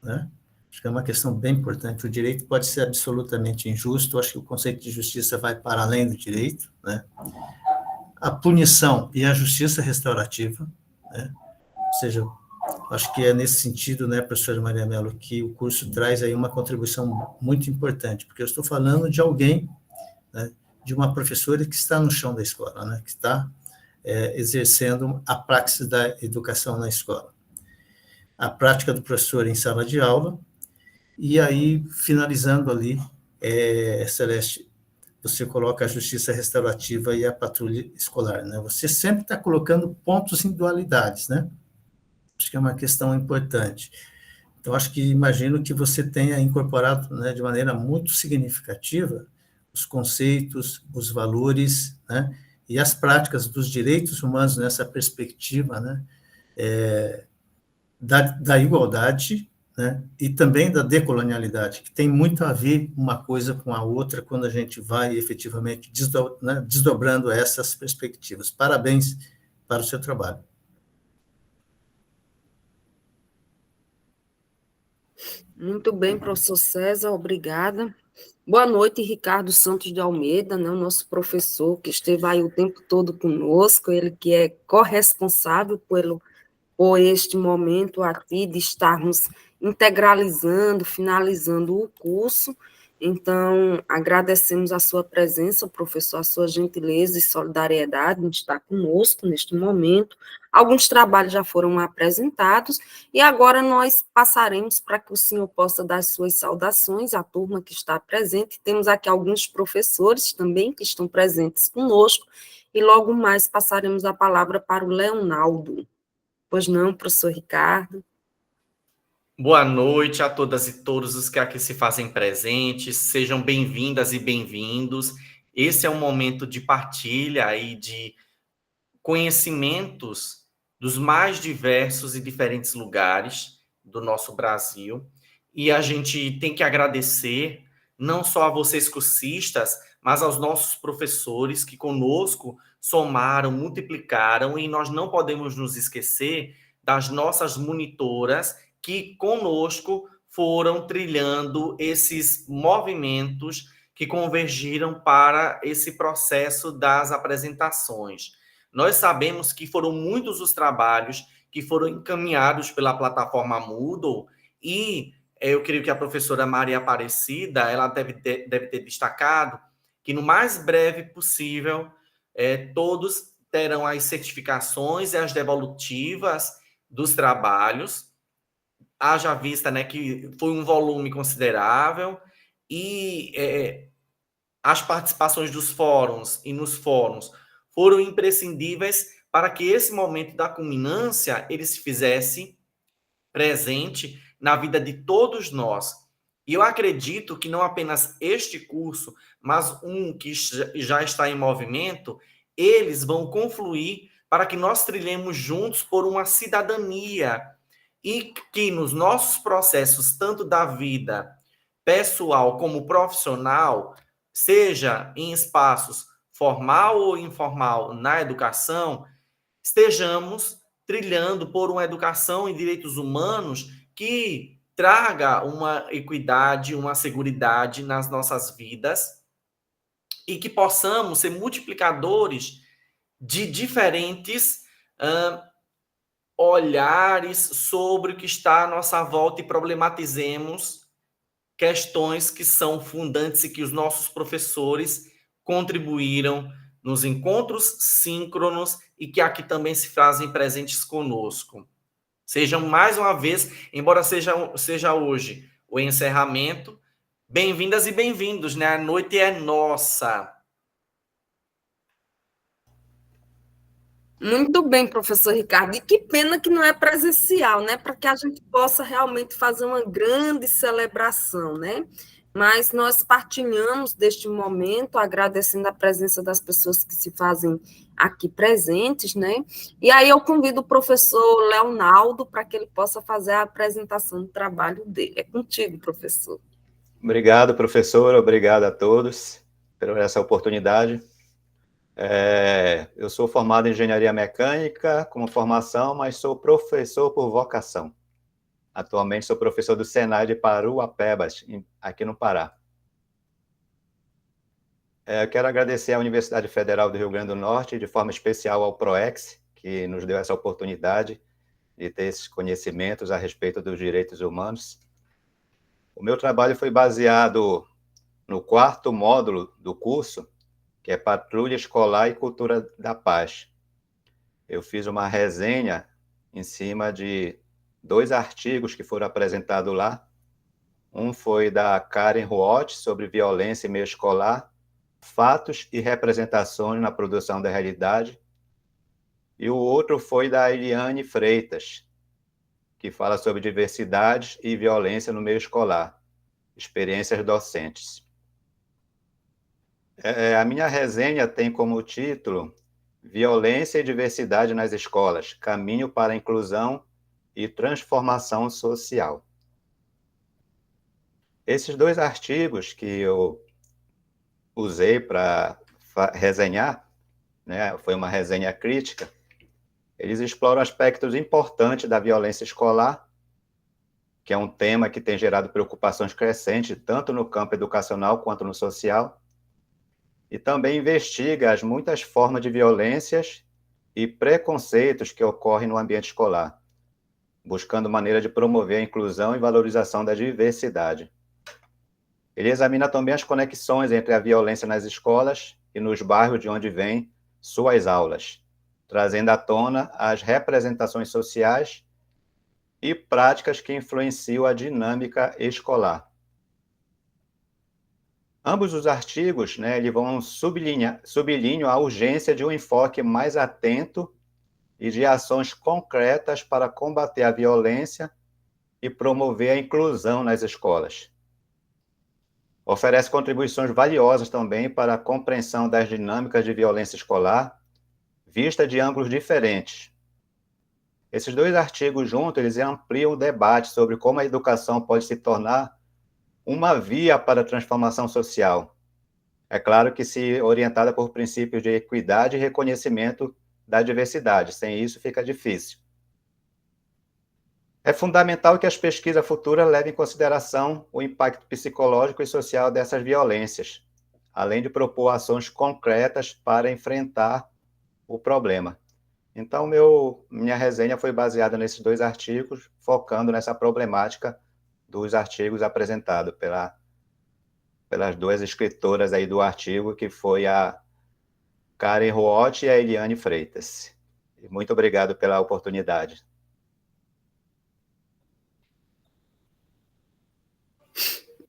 I: né? Acho que é uma questão bem importante. O direito pode ser absolutamente injusto, acho que o conceito de justiça vai para além do direito, né? A punição e a justiça restaurativa, né? Ou seja, acho que é nesse sentido, né, professora Maria Mello, que o curso traz aí uma contribuição muito importante, porque eu estou falando de alguém, né, de uma professora que está no chão da escola, né, que está exercendo a praxis da educação na escola. A prática do professor em sala de aula, e aí, finalizando ali, Celeste, você coloca a justiça restaurativa e a patrulha escolar, né? Você sempre está colocando pontos em dualidades, né? Acho que é uma questão importante. Então, acho que imagino que você tenha incorporado, né, de maneira muito significativa os conceitos, os valores, né, e as práticas dos direitos humanos nessa perspectiva, né, da igualdade, né, e também da decolonialidade, que tem muito a ver uma coisa com a outra quando a gente vai efetivamente desdobrando essas perspectivas. Parabéns para o seu trabalho.
B: Muito bem, professor César, obrigada. Boa noite, Ricardo Santos de Almeida, né, o nosso professor que esteve aí o tempo todo conosco, ele que é corresponsável por este momento aqui de estarmos integralizando, finalizando o curso. Então, agradecemos a sua presença, professor, a sua gentileza e solidariedade em estar conosco neste momento. Alguns trabalhos já foram apresentados e agora nós passaremos para que o senhor possa dar suas saudações à turma que está presente. Temos aqui alguns professores também que estão presentes conosco e logo mais passaremos a palavra para o Leonardo. Pois não, professor Ricardo?
J: Boa noite a todas e todos os que aqui se fazem presentes. Sejam bem-vindas e bem-vindos. Esse é um momento de partilha e de conhecimentos dos mais diversos e diferentes lugares do nosso Brasil. E a gente tem que agradecer não só a vocês cursistas, mas aos nossos professores que conosco somaram, multiplicaram, e nós não podemos nos esquecer das nossas monitoras que conosco foram trilhando esses movimentos que convergiram para esse processo das apresentações. Nós sabemos que foram muitos os trabalhos que foram encaminhados pela plataforma Moodle e eu creio que a professora Maria Aparecida, ela deve ter destacado que no mais breve possível todos terão as certificações e as devolutivas dos trabalhos. Haja vista, né, que foi um volume considerável e as participações dos fóruns e nos fóruns foram imprescindíveis para que esse momento da culminância ele se fizesse presente na vida de todos nós. E eu acredito que não apenas este curso, mas um que já está em movimento, eles vão confluir para que nós trilhemos juntos por uma cidadania e que nos nossos processos, tanto da vida pessoal como profissional, seja em espaços formal ou informal na educação, estejamos trilhando por uma educação em direitos humanos que traga uma equidade, uma seguridade nas nossas vidas e que possamos ser multiplicadores de diferentes olhares sobre o que está à nossa volta e problematizemos questões que são fundantes e que os nossos professores contribuíram nos encontros síncronos e que aqui também se fazem presentes conosco. Sejam mais uma vez, embora seja hoje o encerramento, bem-vindas e bem-vindos, né? A noite é nossa.
B: Muito bem, professor Ricardo. E que pena que não é presencial, né? Para que a gente possa realmente fazer uma grande celebração, né? Mas nós partilhamos deste momento, agradecendo a presença das pessoas que se fazem aqui presentes, né? E aí eu convido o professor Leonardo para que ele possa fazer a apresentação do trabalho dele. É contigo, professor.
L: Obrigado, professor. Obrigado a todos por essa oportunidade. Eu sou formado em engenharia mecânica como formação, mas sou professor por vocação. Atualmente sou professor do Senai de Paruapebas, aqui no Pará. Eu quero agradecer à Universidade Federal do Rio Grande do Norte, de forma especial ao PROEX, que nos deu essa oportunidade de ter esses conhecimentos a respeito dos direitos humanos. O meu trabalho foi baseado no 4º módulo do curso, que é Patrulha Escolar e Cultura da Paz. Eu fiz uma resenha em cima de 2 artigos que foram apresentados lá. Um foi da Karen Ruot, sobre violência em meio escolar, fatos e representações na produção da realidade. E o outro foi da Eliane Freitas, que fala sobre diversidade e violência no meio escolar, experiências docentes. A minha resenha tem como título Violência e Diversidade nas Escolas, Caminho para a Inclusão e Transformação Social. Esses 2 artigos que eu usei para resenhar, né, foi uma resenha crítica, eles exploram aspectos importantes da violência escolar, que é um tema que tem gerado preocupações crescentes, tanto no campo educacional quanto no social, e também investiga as muitas formas de violências e preconceitos que ocorrem no ambiente escolar, buscando maneira de promover a inclusão e valorização da diversidade. Ele examina também as conexões entre a violência nas escolas e nos bairros de onde vêm suas aulas, trazendo à tona as representações sociais e práticas que influenciam a dinâmica escolar. Ambos os artigos, né, eles vão sublinham a urgência de um enfoque mais atento e de ações concretas para combater a violência e promover a inclusão nas escolas. Oferece contribuições valiosas também para a compreensão das dinâmicas de violência escolar, vista de ângulos diferentes. Esses 2 artigos juntos, eles ampliam o debate sobre como a educação pode se tornar uma via para a transformação social. É claro que se orientada por princípios de equidade e reconhecimento da diversidade. Sem isso, fica difícil. É fundamental que as pesquisas futuras levem em consideração o impacto psicológico e social dessas violências, além de propor ações concretas para enfrentar o problema. Então, minha resenha foi baseada nesses 2 artigos, focando nessa problemática dos artigos apresentados pelas 2 escritoras aí do artigo, que foi a Karen Ruot e a Eliane Freitas. Muito obrigado pela oportunidade.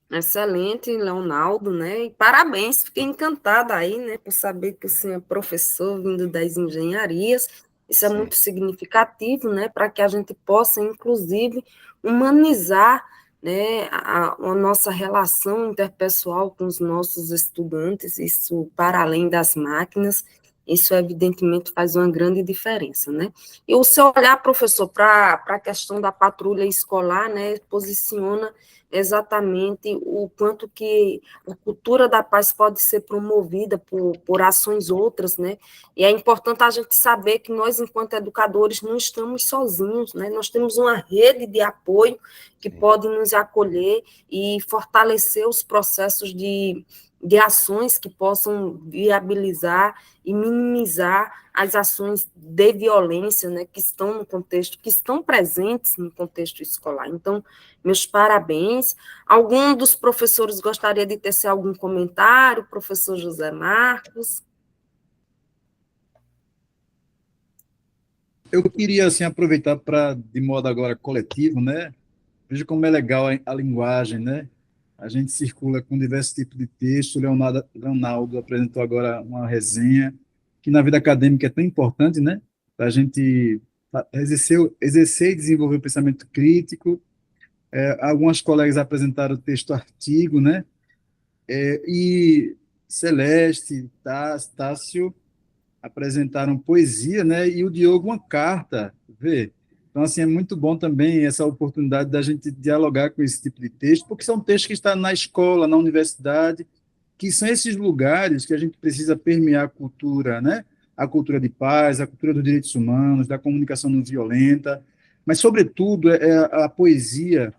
B: Excelente, Leonardo, né? E parabéns, fiquei encantada aí, né, por saber que o senhor é professor vindo das engenharias. Isso é muito significativo, né, para que a gente possa, inclusive, humanizar, né, a nossa relação interpessoal com os nossos estudantes, isso para além das máquinas, isso evidentemente faz uma grande diferença, né? E o seu olhar, professor, para a questão da patrulha escolar, né, posiciona exatamente o quanto que a cultura da paz pode ser promovida por ações outras, né? E é importante a gente saber que nós, enquanto educadores, não estamos sozinhos, né? Nós temos uma rede de apoio que pode nos acolher e fortalecer os processos de ações que possam viabilizar e minimizar as ações de violência, né, que estão no contexto, que estão presentes no contexto escolar. Então, meus parabéns. Algum dos professores gostaria de tecer algum comentário? Professor José Marcos?
D: Eu queria, assim, aproveitar para, de modo agora coletivo, né? Veja como é legal a linguagem, né? A gente circula com diversos tipos de texto. Leonardo apresentou agora uma resenha, que na vida acadêmica é tão importante, né? Para a gente exercer e desenvolver o pensamento crítico. Algumas colegas apresentaram o texto artigo, né? E Celeste, Tássio apresentaram poesia, né? E o Diogo uma carta, vê? Então, assim, é muito bom também essa oportunidade da gente dialogar com esse tipo de texto, porque são textos que estão na escola, na universidade, que são esses lugares que a gente precisa permear a cultura, né? A cultura de paz, a cultura dos direitos humanos, da comunicação não violenta, mas, sobretudo, a poesia,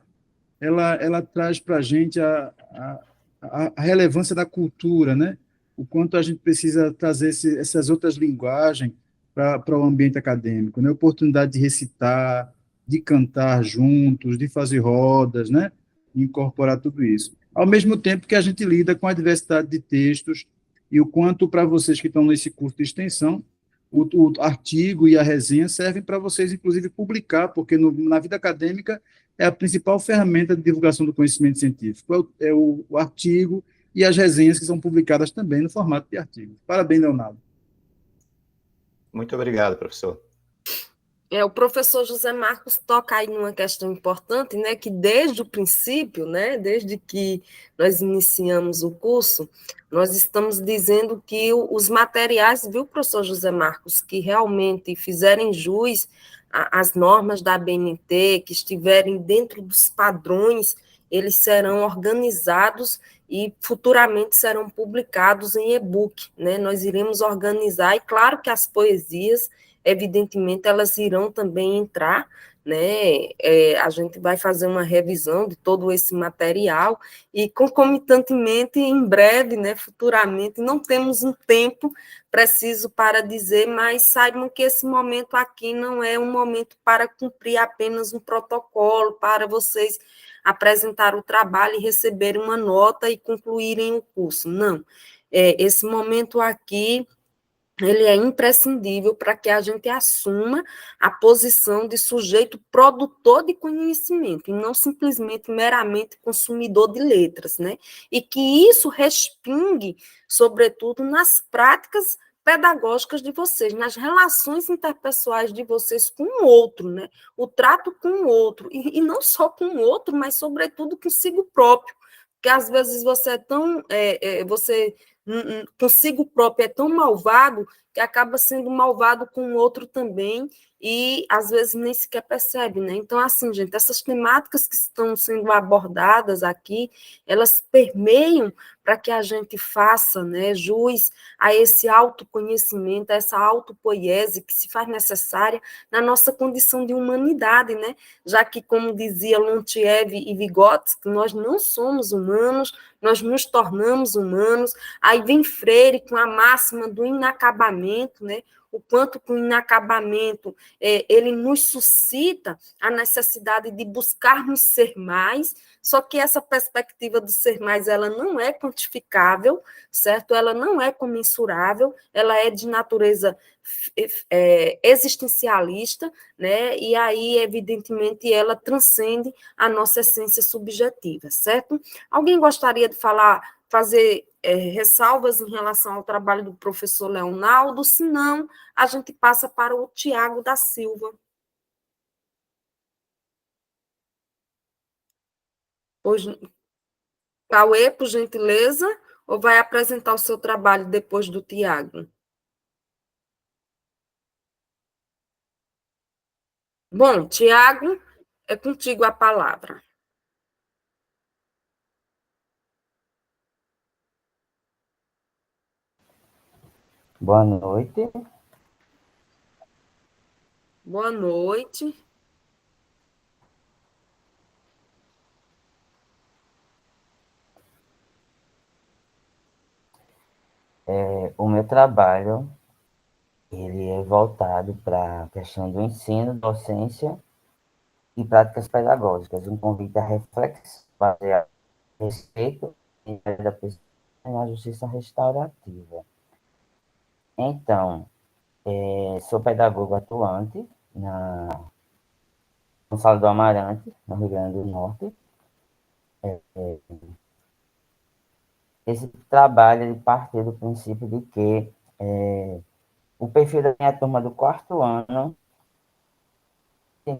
D: ela traz para a gente a relevância da cultura, né? O quanto a gente precisa trazer essas outras linguagens para o ambiente acadêmico, né? A oportunidade de recitar, de cantar juntos, de fazer rodas, né? Incorporar tudo isso. Ao mesmo tempo que a gente lida com a diversidade de textos e o quanto, para vocês que estão nesse curso de extensão, o artigo e a resenha servem para vocês, inclusive, publicar, porque na vida acadêmica é a principal ferramenta de divulgação do conhecimento científico, é o artigo e as resenhas que são publicadas também no formato de artigo. Parabéns, Leonardo.
L: Muito obrigado, professor.
B: O professor José Marcos toca aí numa questão importante, né, que desde o princípio, né, desde que nós iniciamos o curso, nós estamos dizendo que os materiais, viu, professor José Marcos, que realmente fizerem jus às normas da ABNT, que estiverem dentro dos padrões, eles serão organizados e futuramente serão publicados em e-book, né? Nós iremos organizar, e claro que as poesias, evidentemente, elas irão também entrar, né? A gente vai fazer uma revisão de todo esse material e, concomitantemente, em breve, né, futuramente, não temos um tempo preciso para dizer, mas saibam que esse momento aqui não é um momento para cumprir apenas um protocolo, para vocês apresentar o trabalho e receberem uma nota e concluírem o curso. Não. Esse momento aqui ele é imprescindível para que a gente assuma a posição de sujeito produtor de conhecimento, e não simplesmente meramente consumidor de letras, né? E que isso respingue, sobretudo, nas práticas pedagógicas de vocês, nas relações interpessoais de vocês com o outro, né? O trato com o outro, e não só com o outro, mas, sobretudo, consigo próprio, porque às vezes você é tão... você consigo próprio é tão malvado que acaba sendo malvado com o outro também, e às vezes nem sequer percebe, né? Então, assim, gente, essas temáticas que estão sendo abordadas aqui, elas permeiam para que a gente faça, né, jus a esse autoconhecimento, a essa autopoiese que se faz necessária na nossa condição de humanidade, né? Já que, como dizia Lontiev e Vygotsky, nós não somos humanos, nós nos tornamos humanos. Aí vem Freire com a máxima do inacabamento, né? O quanto que o inacabamento ele nos suscita a necessidade de buscarmos ser mais, só que essa perspectiva do ser mais, ela não é quantificável, certo? Ela não é comensurável, ela é de natureza existencialista, né? E aí, evidentemente, ela transcende a nossa essência subjetiva, certo? Alguém gostaria de fazer ressalvas em relação ao trabalho do professor Leonardo? Se não, a gente passa para o Tiago da Silva. Pois, Cauê, por gentileza, ou vai apresentar o seu trabalho depois do Tiago? Bom, Tiago, é contigo a palavra.
M: Boa noite.
B: Boa noite.
M: O meu trabalho ele é voltado para a questão do ensino, docência e práticas pedagógicas, um convite à reflexão baseado no respeito da pessoa e na justiça restaurativa. Então, sou pedagogo atuante no Salo do Amarante, no Rio Grande do Norte. Esse trabalho ele parte do princípio de que o perfil da minha turma do quarto ano tem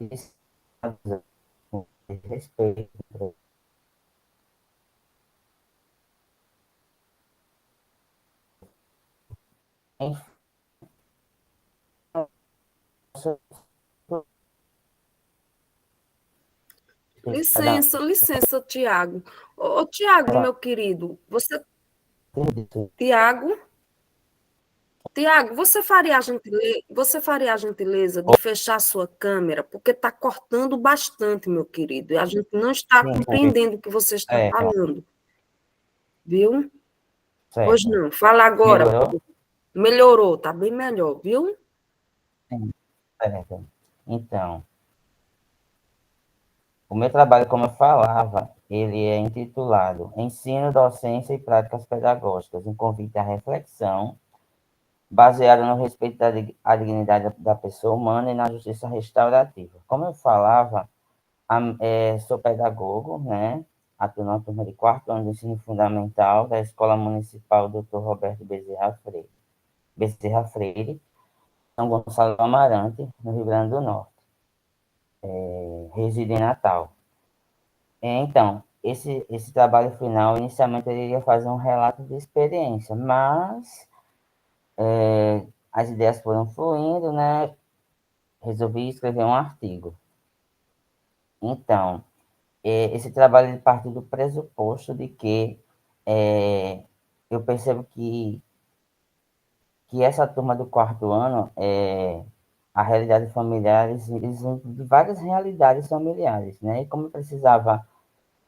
M: respeito.
B: Licença, Tiago. Ô, Tiago, meu querido, Tiago, você faria a gentileza de fechar sua câmera, porque está cortando bastante, meu querido, e a gente não está compreendendo o que você está falando. Viu? Pois não, fala agora. Melhorou, está bem melhor, viu?
M: Então, o meu trabalho, como eu falava, ele é intitulado Ensino, Docência e Práticas Pedagógicas, um convite à reflexão baseado no respeito à dignidade da pessoa humana e na justiça restaurativa. Como eu falava, sou pedagogo, né? Atuo na turma de quarto ano do ensino fundamental da Escola Municipal Dr. Roberto Bezerra Freire. São Gonçalo do Amarante, no Rio Grande do Norte. Resido em Natal. Então, esse trabalho final, inicialmente, eu iria fazer um relato de experiência, mas as ideias foram fluindo, né? Resolvi escrever um artigo. Então, esse trabalho ele parte do pressuposto de que eu percebo que essa turma do quarto ano, a realidade familiar, eles vêm de várias realidades familiares, né? E como eu precisava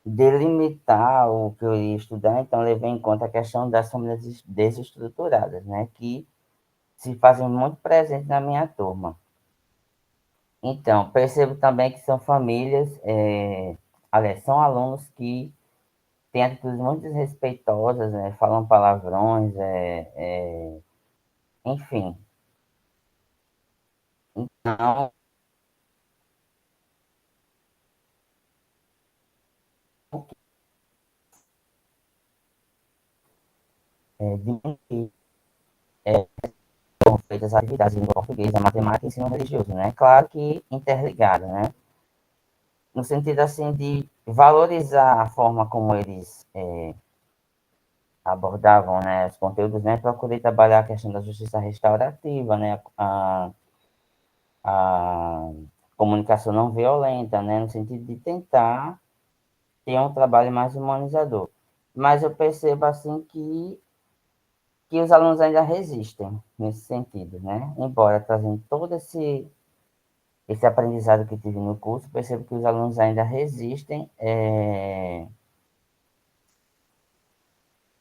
M: delimitar o que eu ia estudar, então levei em conta a questão das famílias desestruturadas, né? Que se fazem muito presentes na minha turma. Então, percebo também que são famílias, aliás, são alunos que têm atitudes muito desrespeitosas, né? Falam palavrões, enfim. Então, diminuir feitas atividades em português, a matemática e ensino religioso, né? Claro que interligado, né? No sentido, assim, de valorizar a forma como eles abordavam, né, os conteúdos, né? Procurei trabalhar a questão da justiça restaurativa, né? A comunicação não violenta, né? No sentido de tentar ter um trabalho mais humanizador. Mas eu percebo, assim, que os alunos ainda resistem nesse sentido, né? Embora trazendo todo esse aprendizado que tive no curso, percebo que os alunos ainda resistem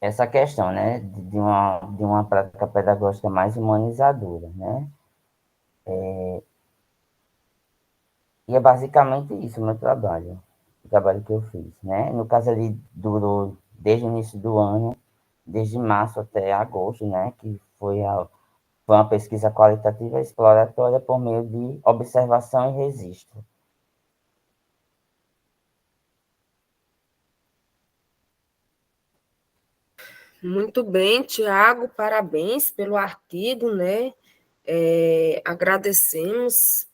M: essa questão, né? De uma prática pedagógica mais humanizadora, né? E é basicamente isso o meu trabalho, o trabalho que eu fiz, né? No caso, ele durou desde o início do ano, desde março até agosto, né? Que foi uma pesquisa qualitativa exploratória por meio de observação e registro.
B: Muito bem, Tiago, parabéns pelo artigo, né? Agradecemos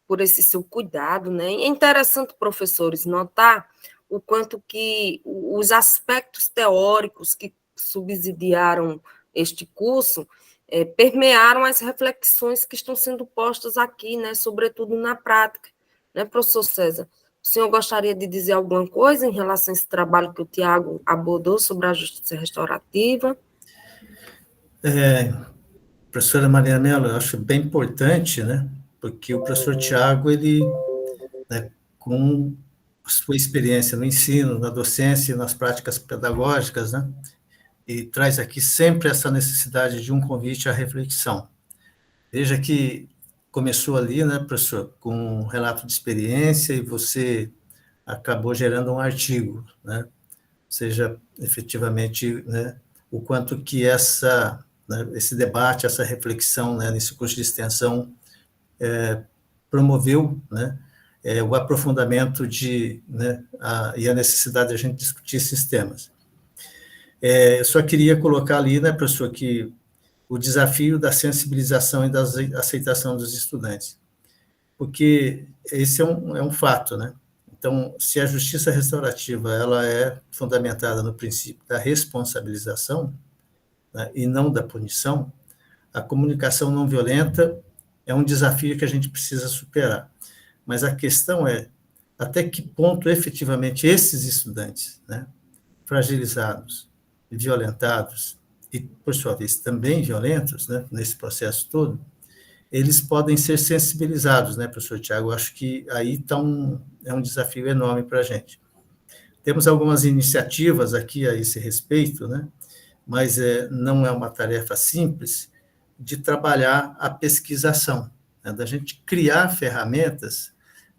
B: por esse seu cuidado, né? E é interessante, professores, notar o quanto que os aspectos teóricos que subsidiaram este curso permearam as reflexões que estão sendo postas aqui, né? Sobretudo na prática, né, professor César? O senhor gostaria de dizer alguma coisa em relação a esse trabalho que o Tiago abordou sobre a justiça restaurativa?
I: Professora Marianela, eu acho bem importante, né? Porque o professor Tiago, ele, né, com a sua experiência no ensino, na docência e nas práticas pedagógicas, né? E traz aqui sempre essa necessidade de um convite à reflexão. Veja que começou ali, né, professor, com um relato de experiência e você acabou gerando um artigo, né? Seja efetivamente, né, o quanto que esse debate, essa reflexão, né, nesse curso de extensão promoveu, né, o aprofundamento e a necessidade de a gente discutir esses temas. Eu só queria colocar ali, né, professor, que o desafio da sensibilização e da aceitação dos estudantes, porque esse é um fato, né? Então, se a justiça restaurativa ela é fundamentada no princípio da responsabilização, né, e não da punição, a comunicação não violenta é um desafio que a gente precisa superar. Mas a questão é até que ponto efetivamente esses estudantes, né, fragilizados, violentados e, por sua vez, também violentos, né, nesse processo todo, eles podem ser sensibilizados, né, professor Tiago? Eu acho que aí está é um desafio enorme para a gente. Temos algumas iniciativas aqui a esse respeito, né, mas não é uma tarefa simples de trabalhar a pesquisação, né, da gente criar ferramentas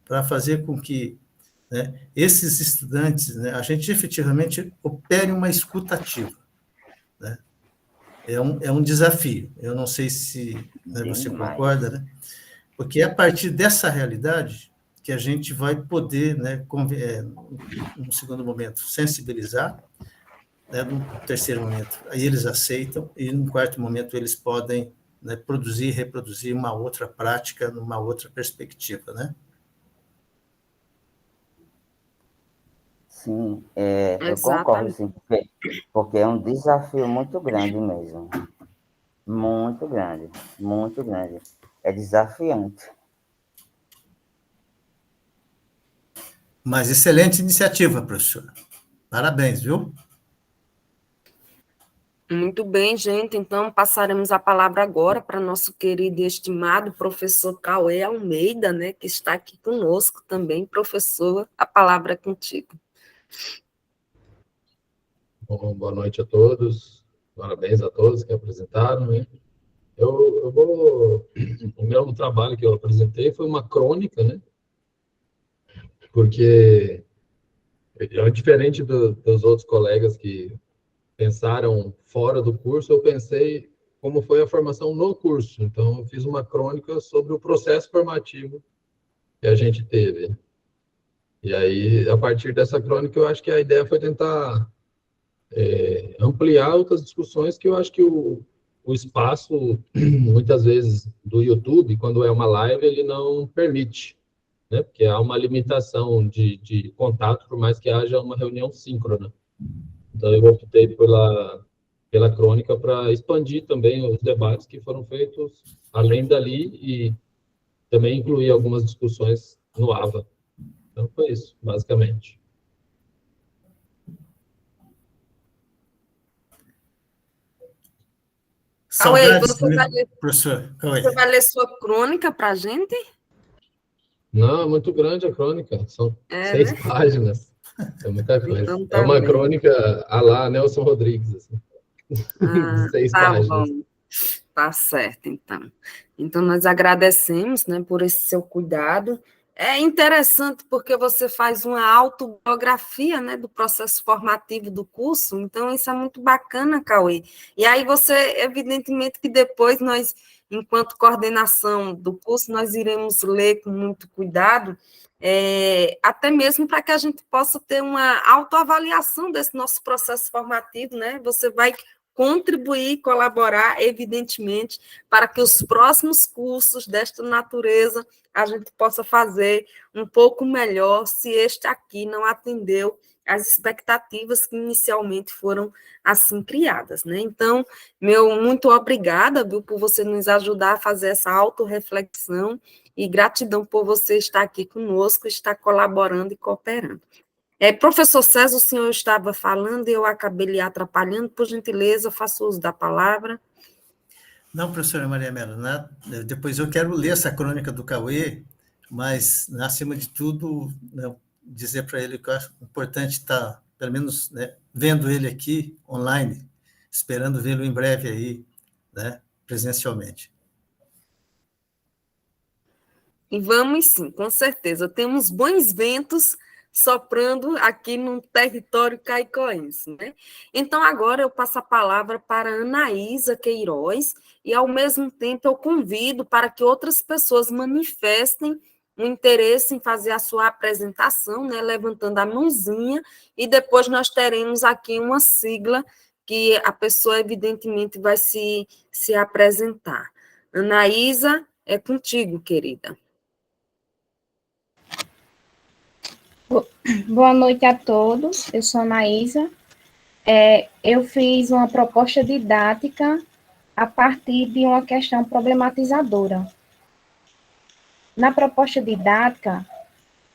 I: para fazer com que, né, esses estudantes, né, a gente efetivamente opere uma escuta ativa, né? É um desafio. Eu não sei se, né, você concorda, né? Porque é a partir dessa realidade que a gente vai poder, né, num segundo momento, sensibilizar, né, num terceiro momento, aí eles aceitam, e num quarto momento eles podem né, produzir e reproduzir uma outra prática, numa outra perspectiva, né?
M: Sim, eu concordo,
B: Exatamente.
M: sim, porque é um desafio muito grande mesmo. Muito grande, muito grande. É desafiante.
I: Mas excelente iniciativa, professor. Parabéns, viu?
B: Muito bem, gente. Então, passaremos a palavra agora para nosso querido e estimado professor Cauê Almeida, né, que está aqui conosco também. Professor, a palavra é contigo.
N: Bom, boa noite a todos. Parabéns a todos que apresentaram, né? O meu trabalho que eu apresentei foi uma crônica, né? Porque diferente dos outros colegas que pensaram fora do curso, eu pensei como foi a formação no curso. Então, eu fiz uma crônica sobre o processo formativo que a gente teve. E aí, a partir dessa crônica, eu acho que a ideia foi tentar ampliar outras discussões que eu acho que o espaço, muitas vezes, do YouTube, quando é uma live, ele não permite, né? Porque há uma limitação de contato, por mais que haja uma reunião síncrona. Então, eu optei pela crônica para expandir também os debates que foram feitos além dali e também incluir algumas discussões no AVA. Então, foi isso, basicamente.
B: Cauê,
I: Saudades, né, professor Cauê?
B: você vai ler sua crônica para a gente?
N: Não, é muito grande a crônica, são 6
B: Né?
N: páginas, é muita coisa.
B: Então,
N: É uma
B: bem.
N: crônica à la Nelson Rodrigues, assim, de 6
B: Tá
N: páginas.
B: bom. Tá certo, então. Então, nós agradecemos, né, por esse seu cuidado. É interessante porque você faz uma autobiografia, né, do processo formativo do curso, então isso é muito bacana, Cauê. E aí você, evidentemente que depois nós, enquanto coordenação do curso, nós iremos ler com muito cuidado, até mesmo para que a gente possa ter uma autoavaliação desse nosso processo formativo, né? Você vai contribuir, colaborar, evidentemente, para que os próximos cursos desta natureza a gente possa fazer um pouco melhor, se este aqui não atendeu às expectativas que inicialmente foram assim criadas, né? Então, muito obrigada, viu, por você nos ajudar a fazer essa autorreflexão e gratidão por você estar aqui conosco, estar colaborando e cooperando. Professor César, o senhor estava falando e eu acabei lhe atrapalhando. Por gentileza, faça uso da palavra.
I: Não, professora Maria Mello, depois eu quero ler essa crônica do Cauê, mas, acima de tudo, né, dizer para ele que eu acho importante estar, pelo menos, né, vendo ele aqui online, esperando vê-lo em breve aí, né, presencialmente.
B: E vamos sim, com certeza. Temos bons ventos soprando aqui no território caicoense, né? Então, agora eu passo a palavra para a Anaísa Queiroz e, ao mesmo tempo, eu convido para que outras pessoas manifestem o interesse em fazer a sua apresentação, né? Levantando a mãozinha, e depois nós teremos aqui uma sigla que a pessoa, evidentemente, vai se apresentar. Anaísa, é contigo, querida.
O: Boa noite a todos, eu sou a Anaísa. Eu fiz uma proposta didática a partir de uma questão problematizadora. Na proposta didática,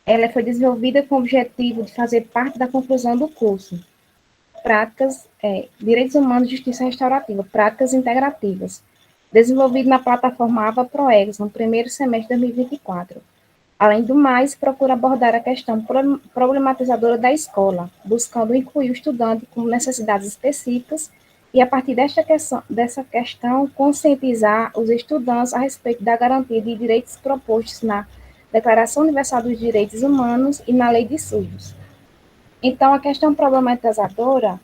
O: ela foi desenvolvida com o objetivo de fazer parte da conclusão do curso. Direitos Humanos e Justiça Restaurativa, Práticas Integrativas, desenvolvido na plataforma AVA ProEx, no primeiro semestre de 2024. Além do mais, procura abordar a questão problematizadora da escola, buscando incluir o estudante com necessidades específicas e, a partir dessa questão, conscientizar os estudantes a respeito da garantia de direitos propostos na Declaração Universal dos Direitos Humanos e na Lei de SUS. Então, a questão problematizadora,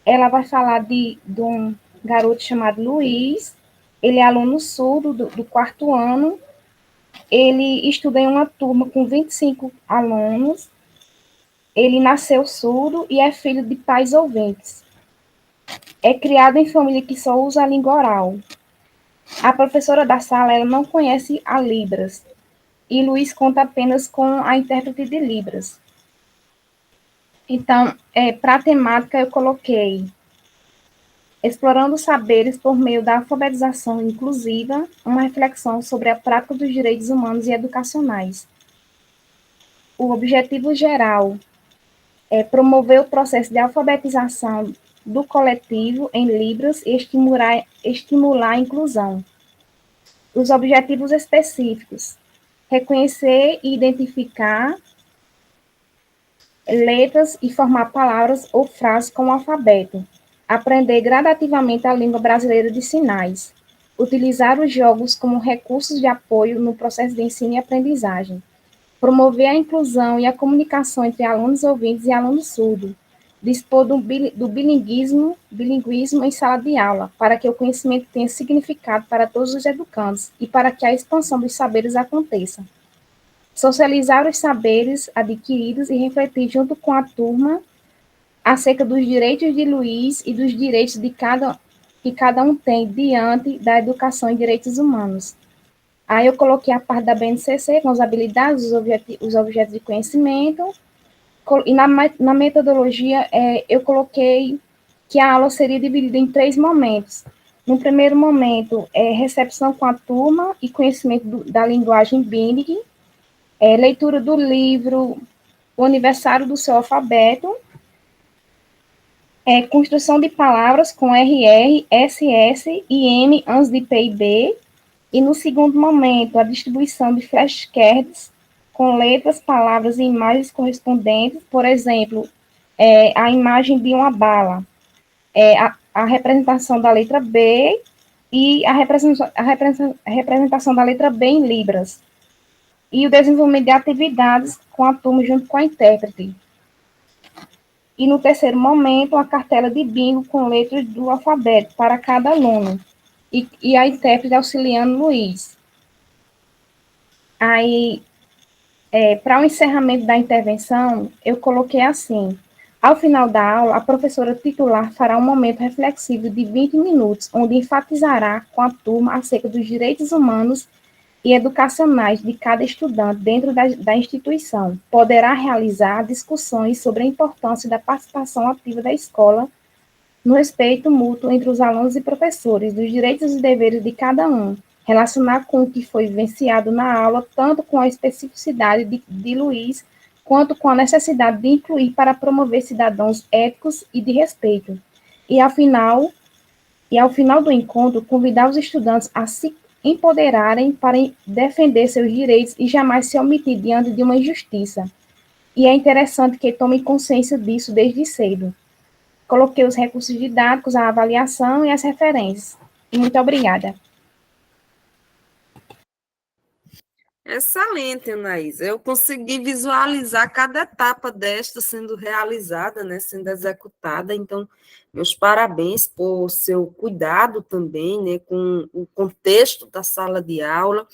O: ela vai falar de um garoto chamado Luiz, ele é aluno surdo do 4º ano. Ele estuda em uma turma com 25 alunos, ele nasceu surdo e é filho de pais ouventes. É criado em família que só usa a língua oral. A professora da sala, ela não conhece a Libras, e Luiz conta apenas com a intérprete de Libras. Então, para a temática, eu coloquei explorando saberes por meio da alfabetização inclusiva, uma reflexão sobre a prática dos direitos humanos e educacionais. O objetivo geral é promover o processo de alfabetização do coletivo em Libras e estimular a inclusão. Os objetivos específicos: reconhecer e identificar letras e formar palavras ou frases com o alfabeto, aprender gradativamente a língua brasileira de sinais, utilizar os jogos como recursos de apoio no processo de ensino e aprendizagem, promover a inclusão e a comunicação entre alunos ouvintes e alunos surdos, dispor do bilinguismo em sala de aula, para que o conhecimento tenha significado para todos os educandos e para que a expansão dos saberes aconteça. Socializar os saberes adquiridos e refletir junto com a turma acerca dos direitos de Luiz e dos direitos que cada um tem diante da educação e direitos humanos. Aí eu coloquei a parte da BNCC com as habilidades, os objetos de conhecimento, e na metodologia eu coloquei que a aula seria dividida em 3 momentos. No primeiro momento, recepção com a turma e conhecimento da linguagem Binding, leitura do livro O Aniversário do Seu Alfabeto, construção de palavras com RR, SS e M antes de P e B, e no segundo momento, a distribuição de flashcards com letras, palavras e imagens correspondentes, por exemplo, a imagem de uma bala, a representação da letra B e a representação da letra B em Libras, e o desenvolvimento de atividades com a turma junto com a intérprete. E no terceiro momento, a cartela de bingo com letras do alfabeto para cada aluno, e a intérprete auxiliando Luiz. Aí, para o encerramento da intervenção, eu coloquei assim: ao final da aula, a professora titular fará um momento reflexivo de 20 minutos, onde enfatizará com a turma acerca dos direitos humanos e educacionais de cada estudante dentro da instituição. Poderá realizar discussões sobre a importância da participação ativa da escola no respeito mútuo entre os alunos e professores, dos direitos e deveres de cada um, relacionar com o que foi vivenciado na aula, tanto com a especificidade de Luiz, quanto com a necessidade de incluir para promover cidadãos éticos e de respeito. E ao final do encontro, convidar os estudantes a se empoderarem para defender seus direitos e jamais se omitir diante de uma injustiça. E é interessante que tomem consciência disso desde cedo. Coloquei os recursos didáticos, a avaliação e as referências. E muito obrigada.
B: Excelente, Anaísa. Eu consegui visualizar cada etapa desta sendo realizada, né, sendo executada. Então, meus parabéns por seu cuidado também, né, com o contexto da sala de aula.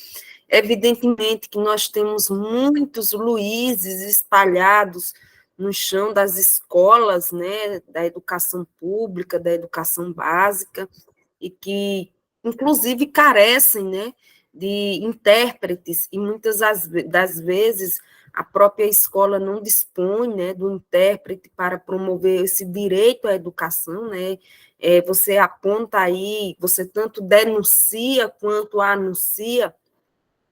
B: Evidentemente que nós temos muitos Luíses espalhados no chão das escolas, né, da educação pública, da educação básica, e que, inclusive, carecem, né, de intérpretes, e muitas das vezes a própria escola não dispõe, né, do intérprete para promover esse direito à educação, né. Você aponta aí, você tanto denuncia quanto anuncia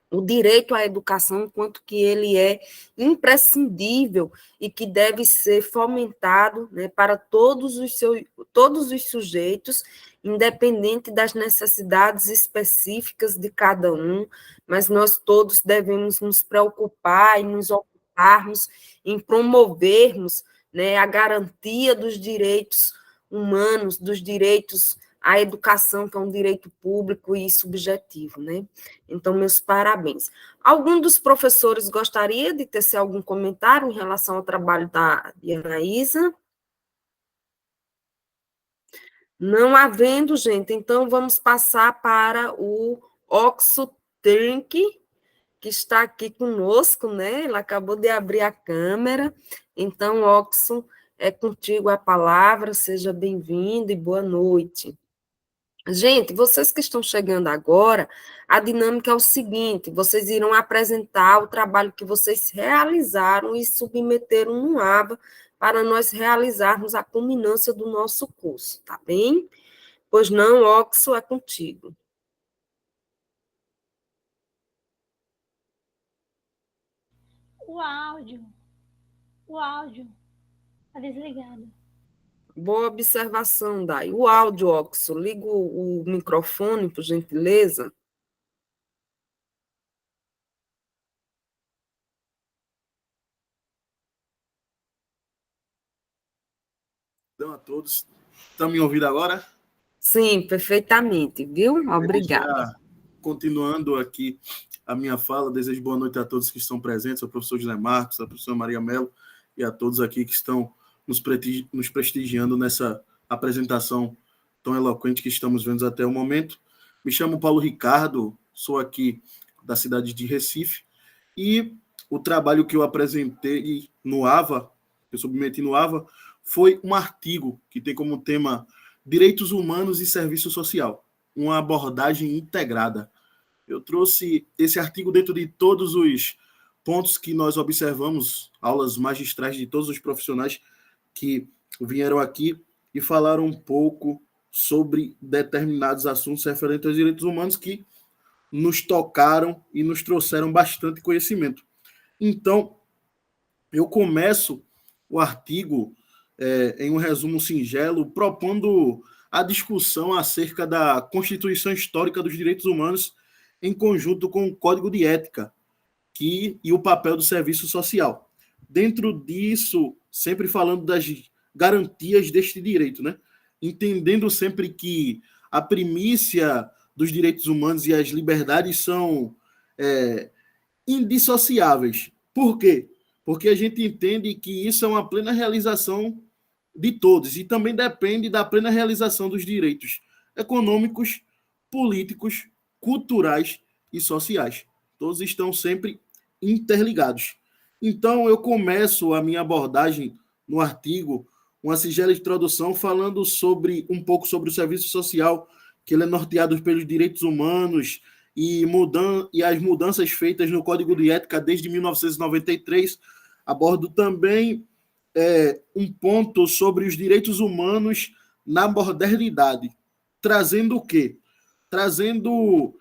B: o direito à educação, quanto que ele é imprescindível e que deve ser fomentado, né, para todos os sujeitos, independente das necessidades específicas de cada um, mas nós todos devemos nos preocupar e nos ocuparmos em promovermos, né, a garantia dos direitos humanos, dos direitos à educação, que é um direito público e subjetivo, né? Então, meus parabéns. Algum dos professores gostaria de tecer algum comentário em relação ao trabalho de Anaísa? Não havendo, gente, então vamos passar para o Oxo Trink, que está aqui conosco, né? Ele acabou de abrir a câmera. Então, Oxo, é contigo a palavra, seja bem-vindo e boa noite. Gente, vocês que estão chegando agora, a dinâmica é o seguinte: vocês irão apresentar o trabalho que vocês realizaram e submeteram no ABA para nós realizarmos a culminância do nosso curso, tá bem? Pois não, Oxo, é contigo.
E: O áudio está desligado.
B: Boa observação, Dai. O áudio, Oxo, liga o microfone, por gentileza.
P: Então, a todos. Estão me ouvindo agora?
B: Sim, perfeitamente, viu? Obrigada.
P: Continuando aqui a minha fala, desejo boa noite a todos que estão presentes, ao professor José Marcos, à professora Maria Mello e a todos aqui que estão nos prestigiando nessa apresentação tão eloquente que estamos vendo até o momento. Me chamo Paulo Ricardo, sou aqui da cidade de Recife, e o trabalho que eu apresentei no AVA, que eu submeti no AVA, foi um artigo que tem como tema Direitos Humanos e Serviço Social, uma abordagem integrada. Eu trouxe esse artigo dentro de todos os pontos que nós observamos, aulas magistrais de todos os profissionais que vieram aqui e falaram um pouco sobre determinados assuntos referentes aos direitos humanos que nos tocaram e nos trouxeram bastante conhecimento. Então, eu começo o artigo em um resumo singelo, propondo a discussão acerca da Constituição Histórica dos Direitos Humanos em conjunto com o Código de Ética e o papel do serviço social. Dentro disso, sempre falando das garantias deste direito, né? Entendendo sempre que a primícia dos direitos humanos e as liberdades são indissociáveis. Por quê? Porque a gente entende que isso é uma plena realização de todos e também depende da plena realização dos direitos econômicos, políticos, culturais e sociais. Todos estão sempre interligados. Então, eu começo a minha abordagem no artigo, uma singela introdução, falando um pouco sobre o serviço social, que ele é norteado pelos direitos humanos e as mudanças feitas no Código de Ética desde 1993. Abordo também um ponto sobre os direitos humanos na modernidade, trazendo o quê? Trazendo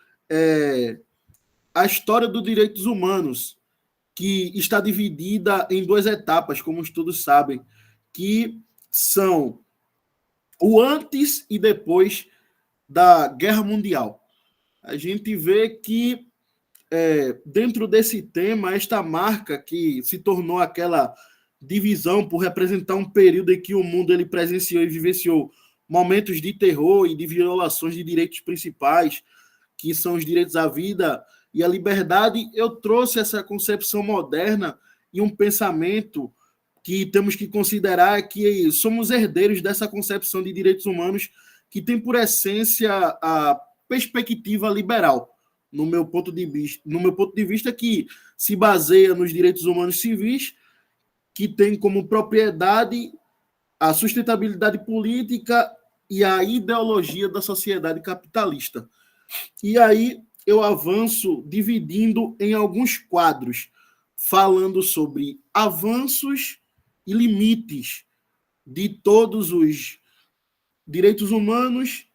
P: a história dos direitos humanos, que está dividida em duas etapas, como todos sabem, que são o antes e depois da Guerra Mundial. A gente vê que, dentro desse tema, esta marca que se tornou aquela divisão por representar um período em que o mundo ele presenciou e vivenciou momentos de terror e de violações de direitos principais, que são os direitos à vida e à liberdade, eu trouxe essa concepção moderna e um pensamento que temos que considerar que somos herdeiros dessa concepção de direitos humanos que tem por essência a perspectiva liberal, no meu ponto de vista, que se baseia nos direitos humanos civis, que tem como propriedade a sustentabilidade política e a ideologia da sociedade capitalista. E aí eu avanço dividindo em alguns quadros, falando sobre avanços e limites de todos os direitos humanos,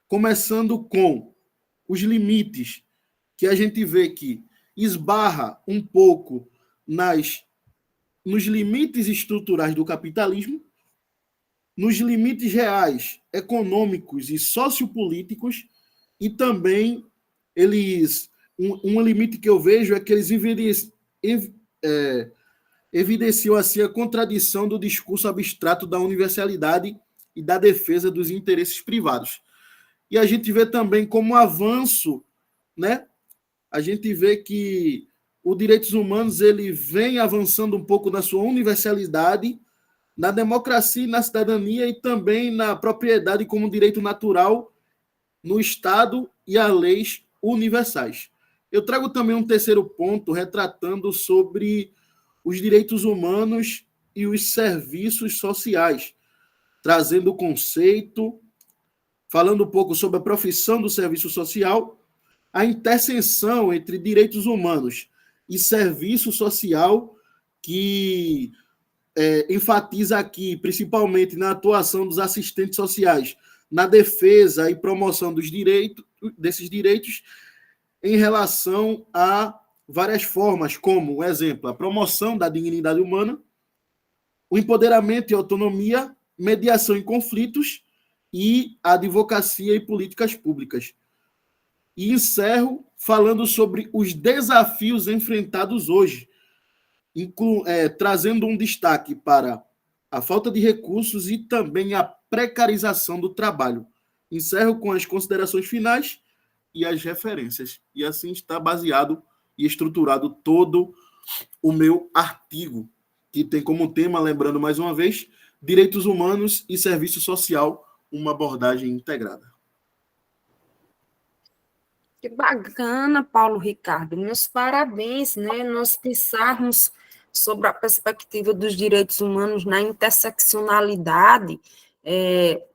P: começando com os limites, que a gente vê que esbarra um pouco nos limites estruturais do capitalismo, nos limites reais, econômicos e sociopolíticos, e também um limite que eu vejo é que eles evidenciam assim a contradição do discurso abstrato da universalidade e da defesa dos interesses privados. E a gente vê também como avanço, né? A gente vê que os direitos humanos ele vem avançando um pouco na sua universalidade, na democracia e na cidadania, e também na propriedade como direito natural no Estado e as leis universais. Eu trago também um terceiro ponto, retratando sobre os direitos humanos e os serviços sociais, trazendo o conceito falando um pouco sobre a profissão do serviço social, a interseção entre direitos humanos e serviço social, que enfatiza aqui, principalmente na atuação dos assistentes sociais, na defesa e promoção desses direitos, em relação a várias formas, como, um exemplo, a promoção da dignidade humana, o empoderamento e autonomia, mediação em conflitos e a advocacia e políticas públicas. E encerro falando sobre os desafios enfrentados hoje, trazendo um destaque para a falta de recursos e também a precarização do trabalho. Encerro com as considerações finais e as referências. E assim está baseado e estruturado todo o meu artigo, que tem como tema, lembrando mais uma vez, direitos humanos e serviço social, uma abordagem integrada.
B: Que bacana, Paulo Ricardo. Meus parabéns, né? Nós pensarmos sobre a perspectiva dos direitos humanos na interseccionalidade,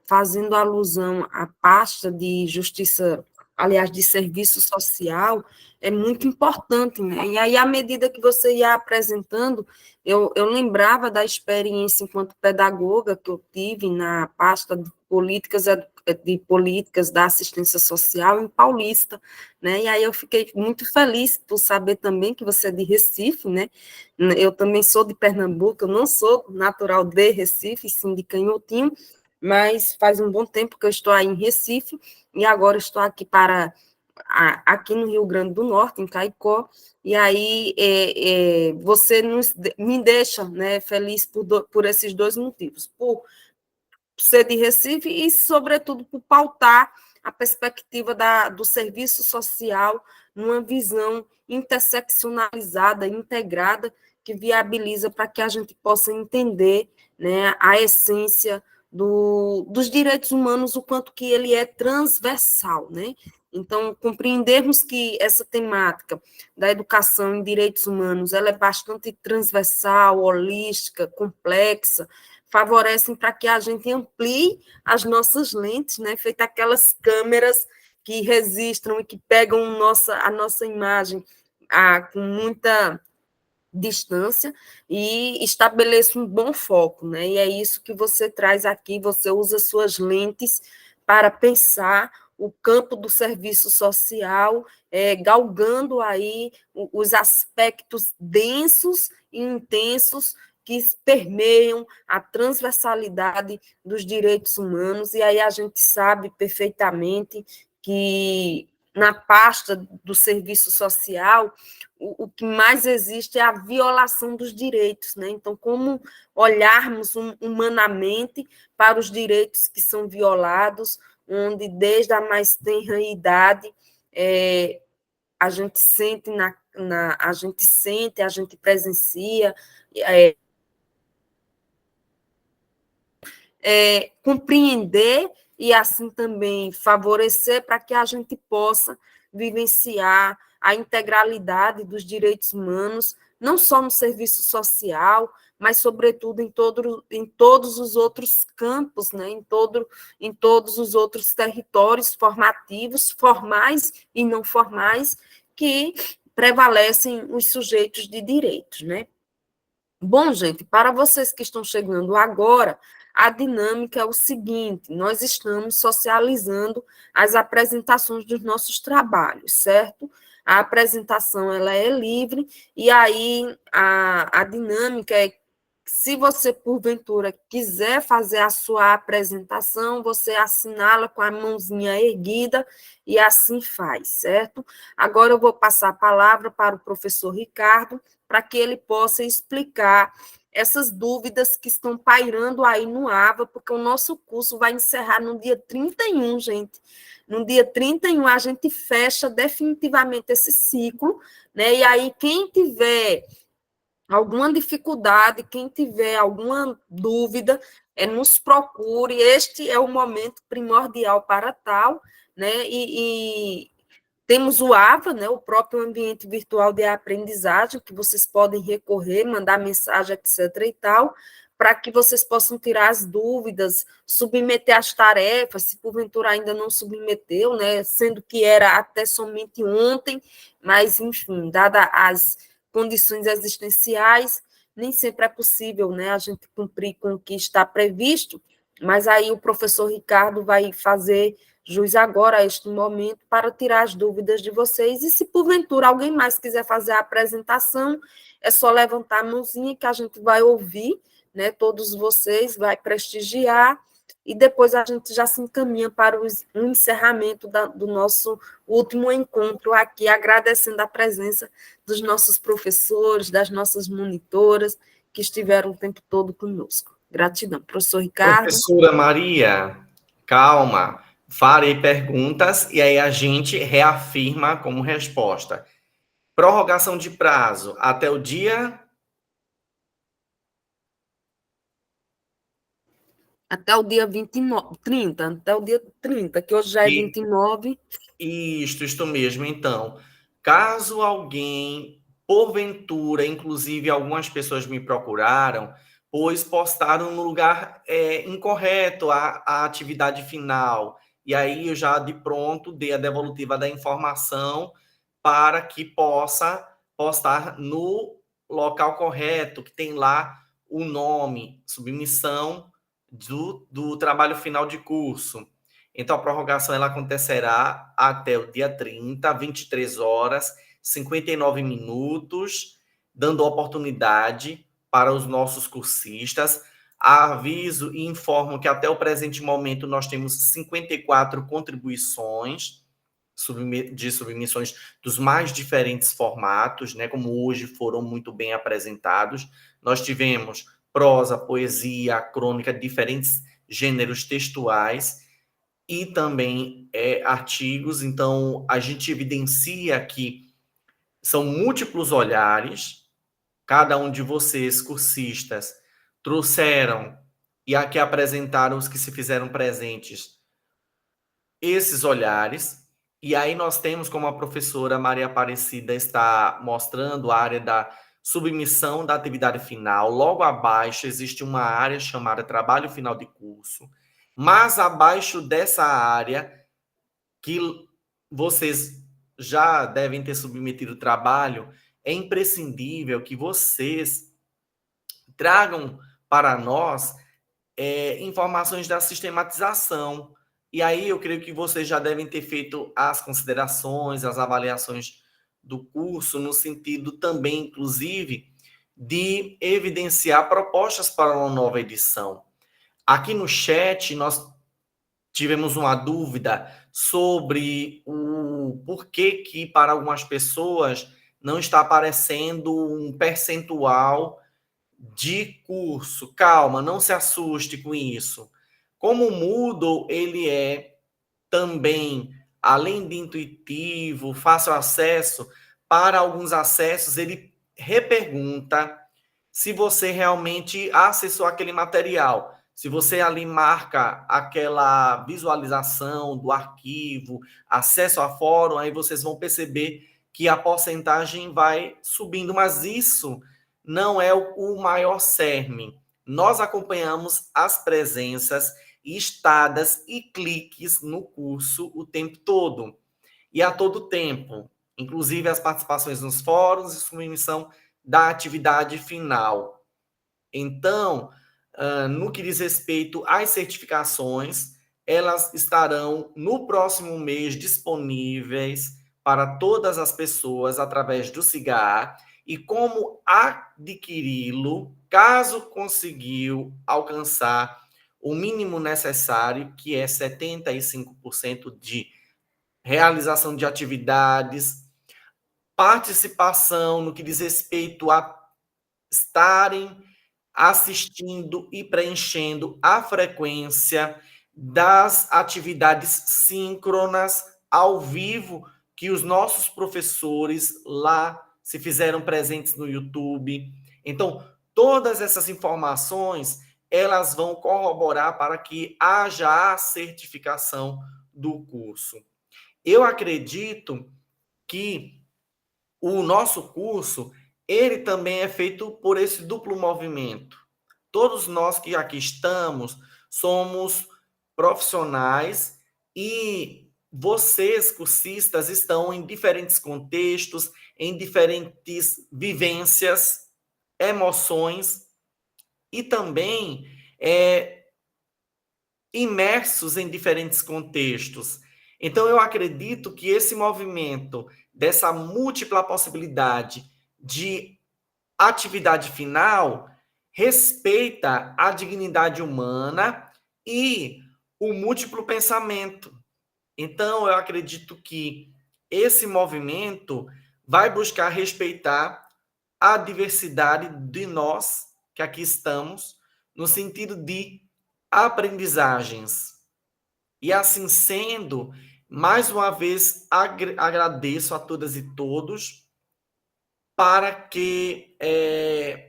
B: fazendo alusão à pasta de justiça, aliás, de serviço social, é muito importante, né? E aí, à medida que você ia apresentando, eu lembrava da experiência enquanto pedagoga que eu tive na pasta de políticas da assistência social em Paulista, né? E aí eu fiquei muito feliz por saber também que você é de Recife, né? Eu também sou de Pernambuco, eu não sou natural de Recife, sim de Canhotinho, mas faz um bom tempo que eu estou aí em Recife, e agora estou aqui aqui no Rio Grande do Norte, em Caicó, e aí você me deixa, né, feliz por esses dois motivos, por ser de Recife e, sobretudo, por pautar a perspectiva do serviço social numa visão interseccionalizada, integrada, que viabiliza para que a gente possa entender, né, a essência dos direitos humanos, o quanto que ele é transversal, né? Então, compreendermos que essa temática da educação em direitos humanos, ela é bastante transversal, holística, complexa, favorecem para que a gente amplie as nossas lentes, né? Feito aquelas câmeras que registram e que pegam a nossa imagem com muita distância e estabeleça um bom foco, né? E é isso que você traz aqui, você usa suas lentes para pensar o campo do serviço social, galgando aí os aspectos densos e intensos que permeiam a transversalidade dos direitos humanos, e aí a gente sabe perfeitamente que na pasta do serviço social, o que mais existe é a violação dos direitos, né? Então, como olharmos humanamente para os direitos que são violados, onde desde a mais tenra idade a gente sente, a gente presencia, compreender e assim também favorecer para que a gente possa vivenciar a integralidade dos direitos humanos, não só no serviço social, mas, sobretudo, em todos os outros campos, né? em todos os outros territórios formativos, formais e não formais, que prevalecem os sujeitos de direitos, né? Bom, gente, para vocês que estão chegando agora, a dinâmica é o seguinte: nós estamos socializando as apresentações dos nossos trabalhos, certo? A apresentação ela é livre, e aí a dinâmica é: se você, porventura, quiser fazer a sua apresentação, você assinala com a mãozinha erguida e assim faz, certo? Agora eu vou passar a palavra para o professor Ricardo, para que ele possa explicar essas dúvidas que estão pairando aí no AVA, porque o nosso curso vai encerrar no dia 31, gente. No dia 31, a gente fecha definitivamente esse ciclo, né? E aí, quem tiver alguma dificuldade, quem tiver alguma dúvida, nos procure. Este é o momento primordial para tal, né? E temos o AVA, né, o próprio ambiente virtual de aprendizagem, que vocês podem recorrer, mandar mensagem, etc. e tal, para que vocês possam tirar as dúvidas, submeter as tarefas, se porventura ainda não submeteu, né, sendo que era até somente ontem, mas, enfim, dadas as condições existenciais, nem sempre é possível, né, a gente cumprir com o que está previsto, mas aí o professor Ricardo vai fazer jus agora a este momento para tirar as dúvidas de vocês, e se porventura alguém mais quiser fazer a apresentação, é só levantar a mãozinha que a gente vai ouvir, né, todos vocês, vai prestigiar, e depois a gente já se encaminha para o encerramento do nosso último encontro aqui, agradecendo a presença dos nossos professores, das nossas monitoras, que estiveram o tempo todo conosco. Gratidão. Professor Ricardo.
J: Professora Maria, calma. Farei perguntas e aí a gente reafirma como resposta. Prorrogação de prazo até o dia...
B: Até o dia 29, 30, até o dia 30, que hoje já é 29.
J: Isto mesmo. Então, caso alguém, porventura, inclusive algumas pessoas me procuraram, pois postaram no lugar incorreto a atividade final, e aí eu já de pronto dei a devolutiva da informação para que possa postar no local correto, que tem lá o nome, submissão do trabalho final de curso. Então, a prorrogação ela acontecerá até o dia 30, 23 horas, 59 minutos, dando oportunidade para os nossos cursistas. Aviso e informo que até o presente momento nós temos 54 contribuições de submissões dos mais diferentes formatos, né, como hoje foram muito bem apresentados. Nós tivemos prosa, poesia, crônica, diferentes gêneros textuais e também artigos. Então, a gente evidencia que são múltiplos olhares, cada um de vocês, cursistas, trouxeram e aqui apresentaram os que se fizeram presentes esses olhares, e aí nós temos, como a professora Maria Aparecida está mostrando, a área da submissão da atividade final. Logo abaixo existe uma área chamada trabalho final de curso, mas abaixo dessa área, que vocês já devem ter submetido o trabalho, é imprescindível que vocês tragam para nós informações da sistematização. E aí eu creio que vocês já devem ter feito as considerações, as avaliações do curso, no sentido também, inclusive, de evidenciar propostas para uma nova edição. Aqui no chat, nós tivemos uma dúvida sobre o porquê que, para algumas pessoas, não está aparecendo um percentual de curso. Calma, não se assuste com isso. Como o Moodle, ele é também, além de intuitivo, fácil acesso, para alguns acessos, ele repergunta se você realmente acessou aquele material. Se você ali marca aquela visualização do arquivo, acesso a fórum, aí vocês vão perceber que a porcentagem vai subindo, mas isso não é o maior cerne. Nós acompanhamos as presenças, estadas e cliques no curso o tempo todo, e a todo tempo, inclusive as participações nos fóruns e submissão da atividade final. Então, no que diz respeito às certificações, elas estarão no próximo mês disponíveis para todas as pessoas através do SIGA, e como adquiri-lo, caso conseguiu alcançar o mínimo necessário, que é 75% de realização de atividades, participação no que diz respeito a estarem assistindo e preenchendo a frequência das atividades síncronas ao vivo que os nossos professores lá se fizeram presentes no YouTube. Então, todas essas informações, elas vão corroborar para que haja a certificação do curso. Eu acredito que o nosso curso, ele também é feito por esse duplo movimento.
Q: todos nós que aqui estamos somos profissionais e vocês, cursistas, estão em diferentes contextos, em diferentes vivências, emoções e também imersos em diferentes contextos. Então, eu acredito que esse movimento dessa múltipla possibilidade de atividade final respeita a dignidade humana e o múltiplo pensamento. Então, eu acredito que esse movimento vai buscar respeitar a diversidade de nós que aqui estamos, no sentido de aprendizagens. E assim sendo, mais uma vez agradeço a todas e todos, para que...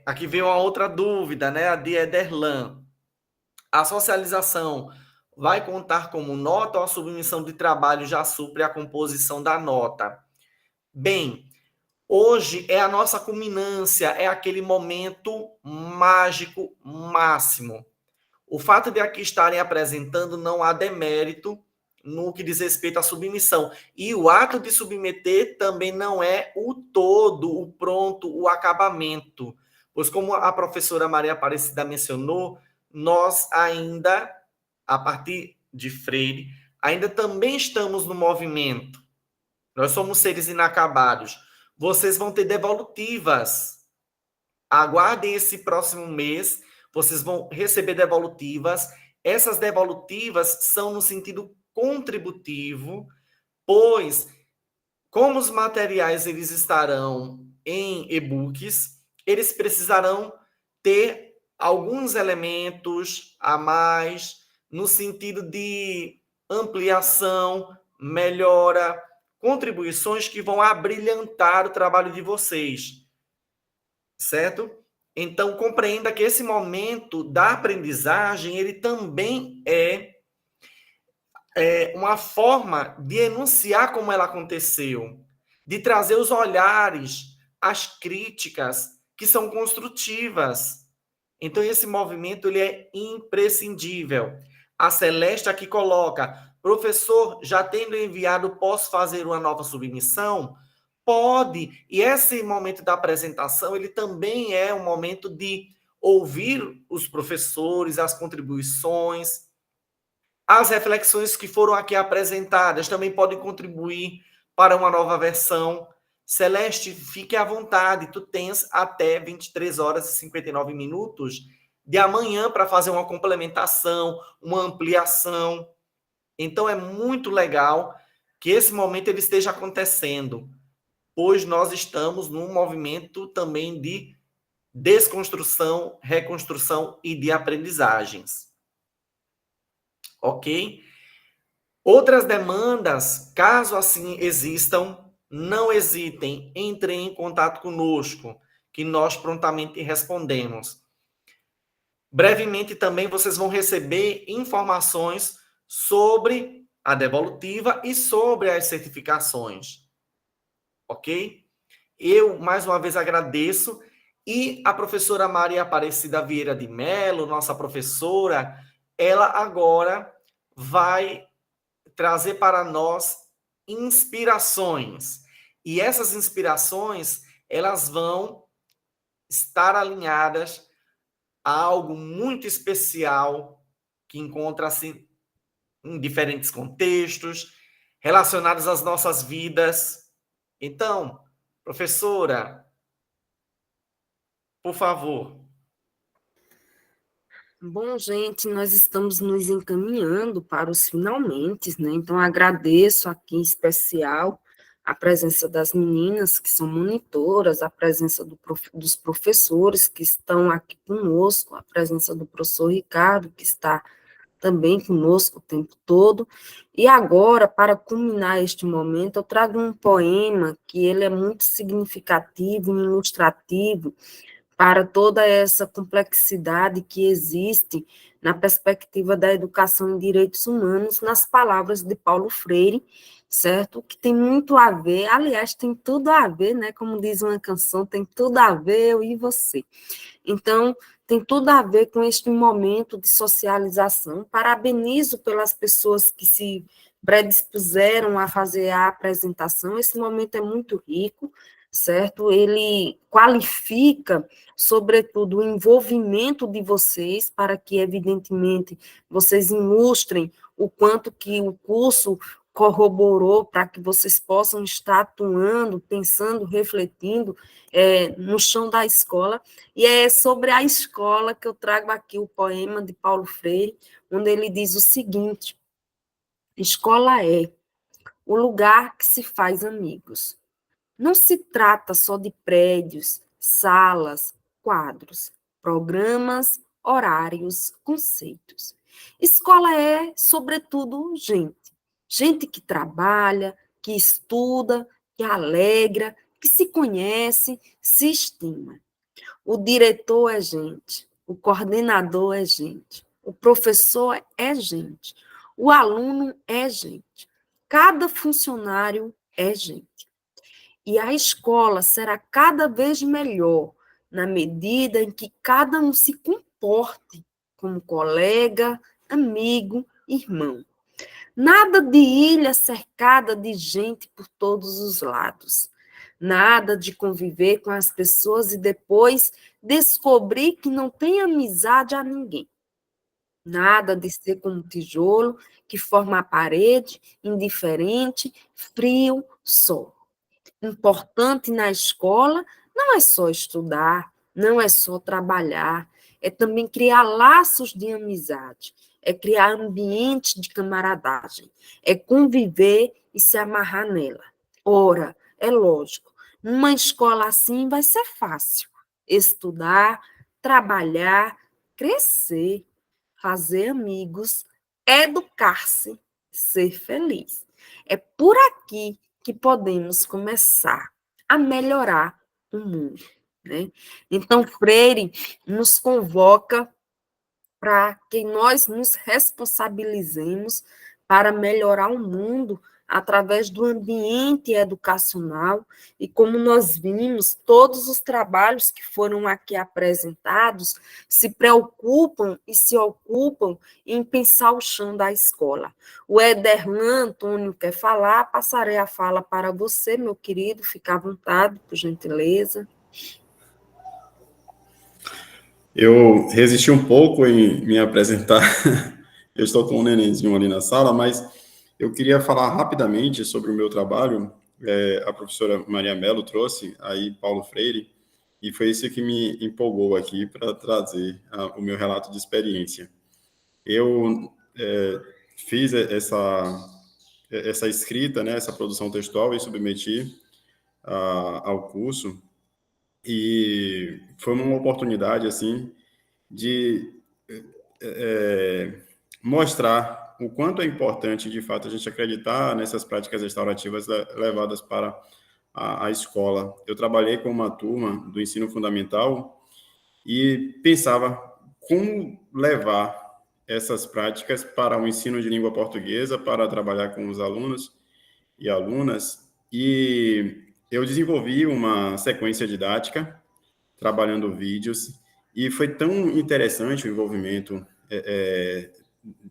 Q: aqui veio uma outra dúvida, né? A de Ederlan. A socialização vai contar como nota ou a submissão de trabalho já supre a composição da nota? Bem, hoje é a nossa culminância, é aquele momento mágico máximo. O fato de aqui estarem apresentando não há demérito no que diz respeito à submissão. E o ato de submeter também não é o todo, o pronto, o acabamento. Pois, como a professora Maria Aparecida mencionou, nós ainda, a partir de Freire, ainda também estamos no movimento. Nós somos seres inacabados. Vocês vão ter devolutivas. Aguardem esse próximo mês, vocês vão receber devolutivas. Essas devolutivas são no sentido contributivo, pois, como os materiais eles estarão em e-books, eles precisarão ter alguns elementos a mais, no sentido de ampliação, melhora, contribuições que vão abrilhantar o trabalho de vocês, certo? Então, compreenda que esse momento da aprendizagem, ele também é uma forma de enunciar como ela aconteceu, de trazer os olhares, as críticas, que são construtivas. Então, esse movimento ele é imprescindível. A Celeste aqui coloca: professor, já tendo enviado, posso fazer uma nova submissão? Pode. E esse momento da apresentação, ele também é um momento de ouvir os professores, as contribuições, as reflexões que foram aqui apresentadas também podem contribuir para uma nova versão. Celeste, fique à vontade. Tu tens até 23 horas e 59 minutos de amanhã para fazer uma complementação, uma ampliação. Então, é muito legal que esse momento ele esteja acontecendo, pois nós estamos num movimento também de desconstrução, reconstrução e de aprendizagens. Ok? Outras demandas, caso assim existam, não hesitem, entrem em contato conosco, que nós prontamente respondemos. Brevemente também vocês vão receber informações sobre a devolutiva e sobre as certificações. Ok? Eu, mais uma vez, agradeço. E a professora Maria Aparecida Vieira de Mello, nossa professora, ela agora vai trazer para nós inspirações. E essas inspirações, elas vão estar alinhadas a algo muito especial que encontra-se em diferentes contextos, relacionados às nossas vidas. Então, professora, por favor.
B: Bom, gente, nós estamos nos encaminhando para os finalmente, né? Então, agradeço aqui em especial a presença das meninas que são monitoras, a presença dos professores que estão aqui conosco, a presença do professor Ricardo, que está também conosco o tempo todo. E agora, para culminar este momento, eu trago um poema que ele é muito significativo e ilustrativo para toda essa complexidade que existe na perspectiva da educação em direitos humanos, nas palavras de Paulo Freire, certo? Que tem muito a ver, aliás, tem tudo a ver, né? Como diz uma canção, tem tudo a ver eu e você. Então, tem tudo a ver com este momento de socialização. Parabenizo pelas pessoas que se predispuseram a fazer a apresentação. Esse momento é muito rico, certo? Ele qualifica, sobretudo, o envolvimento de vocês para que, evidentemente, vocês ilustrem o quanto que o curso corroborou para que vocês possam estar atuando, pensando, refletindo no chão da escola. E é sobre a escola que eu trago aqui o poema de Paulo Freire, onde ele diz o seguinte: escola é o lugar que se faz amigos. Não se trata só de prédios, salas, quadros, programas, horários, conceitos. Escola é, sobretudo, gente. Gente que trabalha, que estuda, que alegra, que se conhece, se estima. O diretor é gente, o coordenador é gente, o professor é gente, o aluno é gente, cada funcionário é gente. E a escola será cada vez melhor na medida em que cada um se comporte como colega, amigo, irmão. Nada de ilha cercada de gente por todos os lados. Nada de conviver com as pessoas e depois descobrir que não tem amizade a ninguém. Nada de ser como tijolo que forma a parede, indiferente, frio, só. Importante na escola não é só estudar, não é só trabalhar, é também criar laços de amizade, é criar ambiente de camaradagem, é conviver e se amarrar nela. Ora, é lógico, numa escola assim vai ser fácil estudar, trabalhar, crescer, fazer amigos, educar-se, ser feliz. É por aqui que podemos começar a melhorar o mundo, né? Então, Freire nos convoca para que nós nos responsabilizemos para melhorar o mundo através do ambiente educacional, e como nós vimos, todos os trabalhos que foram aqui apresentados se preocupam e se ocupam em pensar o chão da escola. O Ederlan Antônio quer falar, passarei a fala para você, meu querido, fica à vontade, por gentileza.
R: Eu resisti um pouco em me apresentar, eu estou com um nenenzinho ali na sala, mas eu queria falar rapidamente sobre o meu trabalho. A professora Maria Mello trouxe aí Paulo Freire, e foi isso que me empolgou aqui para trazer o meu relato de experiência. Eu fiz essa escrita, né, essa produção textual e submeti ao curso, e foi uma oportunidade, assim, de mostrar o quanto é importante, de fato, a gente acreditar nessas práticas restaurativas levadas para a escola. Eu trabalhei com uma turma do ensino fundamental e pensava como levar essas práticas para o ensino de língua portuguesa, para trabalhar com os alunos e alunas, e eu desenvolvi uma sequência didática, trabalhando vídeos, e foi tão interessante o envolvimento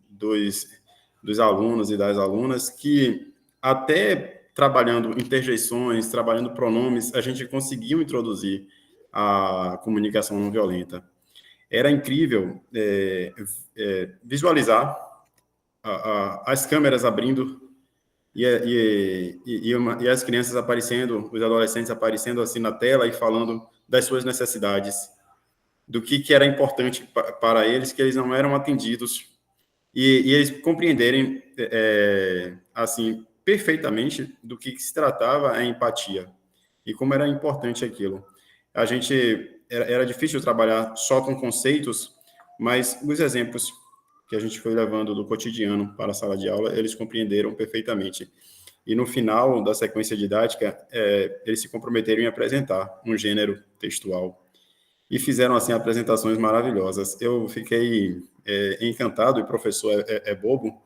R: dos alunos e das alunas, que até trabalhando interjeições, trabalhando pronomes, a gente conseguiu introduzir a comunicação não violenta. Era incrível visualizar as câmeras abrindo e as crianças aparecendo, os adolescentes aparecendo assim na tela e falando das suas necessidades, do que era importante para eles, que eles não eram atendidos, e eles compreenderem assim perfeitamente do que se tratava a empatia e como era importante aquilo. A gente era difícil trabalhar só com conceitos, mas os exemplos que a gente foi levando do cotidiano para a sala de aula, eles compreenderam perfeitamente. E no final da sequência didática, eles se comprometeram em apresentar um gênero textual. E fizeram, assim, apresentações maravilhosas. Eu fiquei encantado, e o professor é bobo.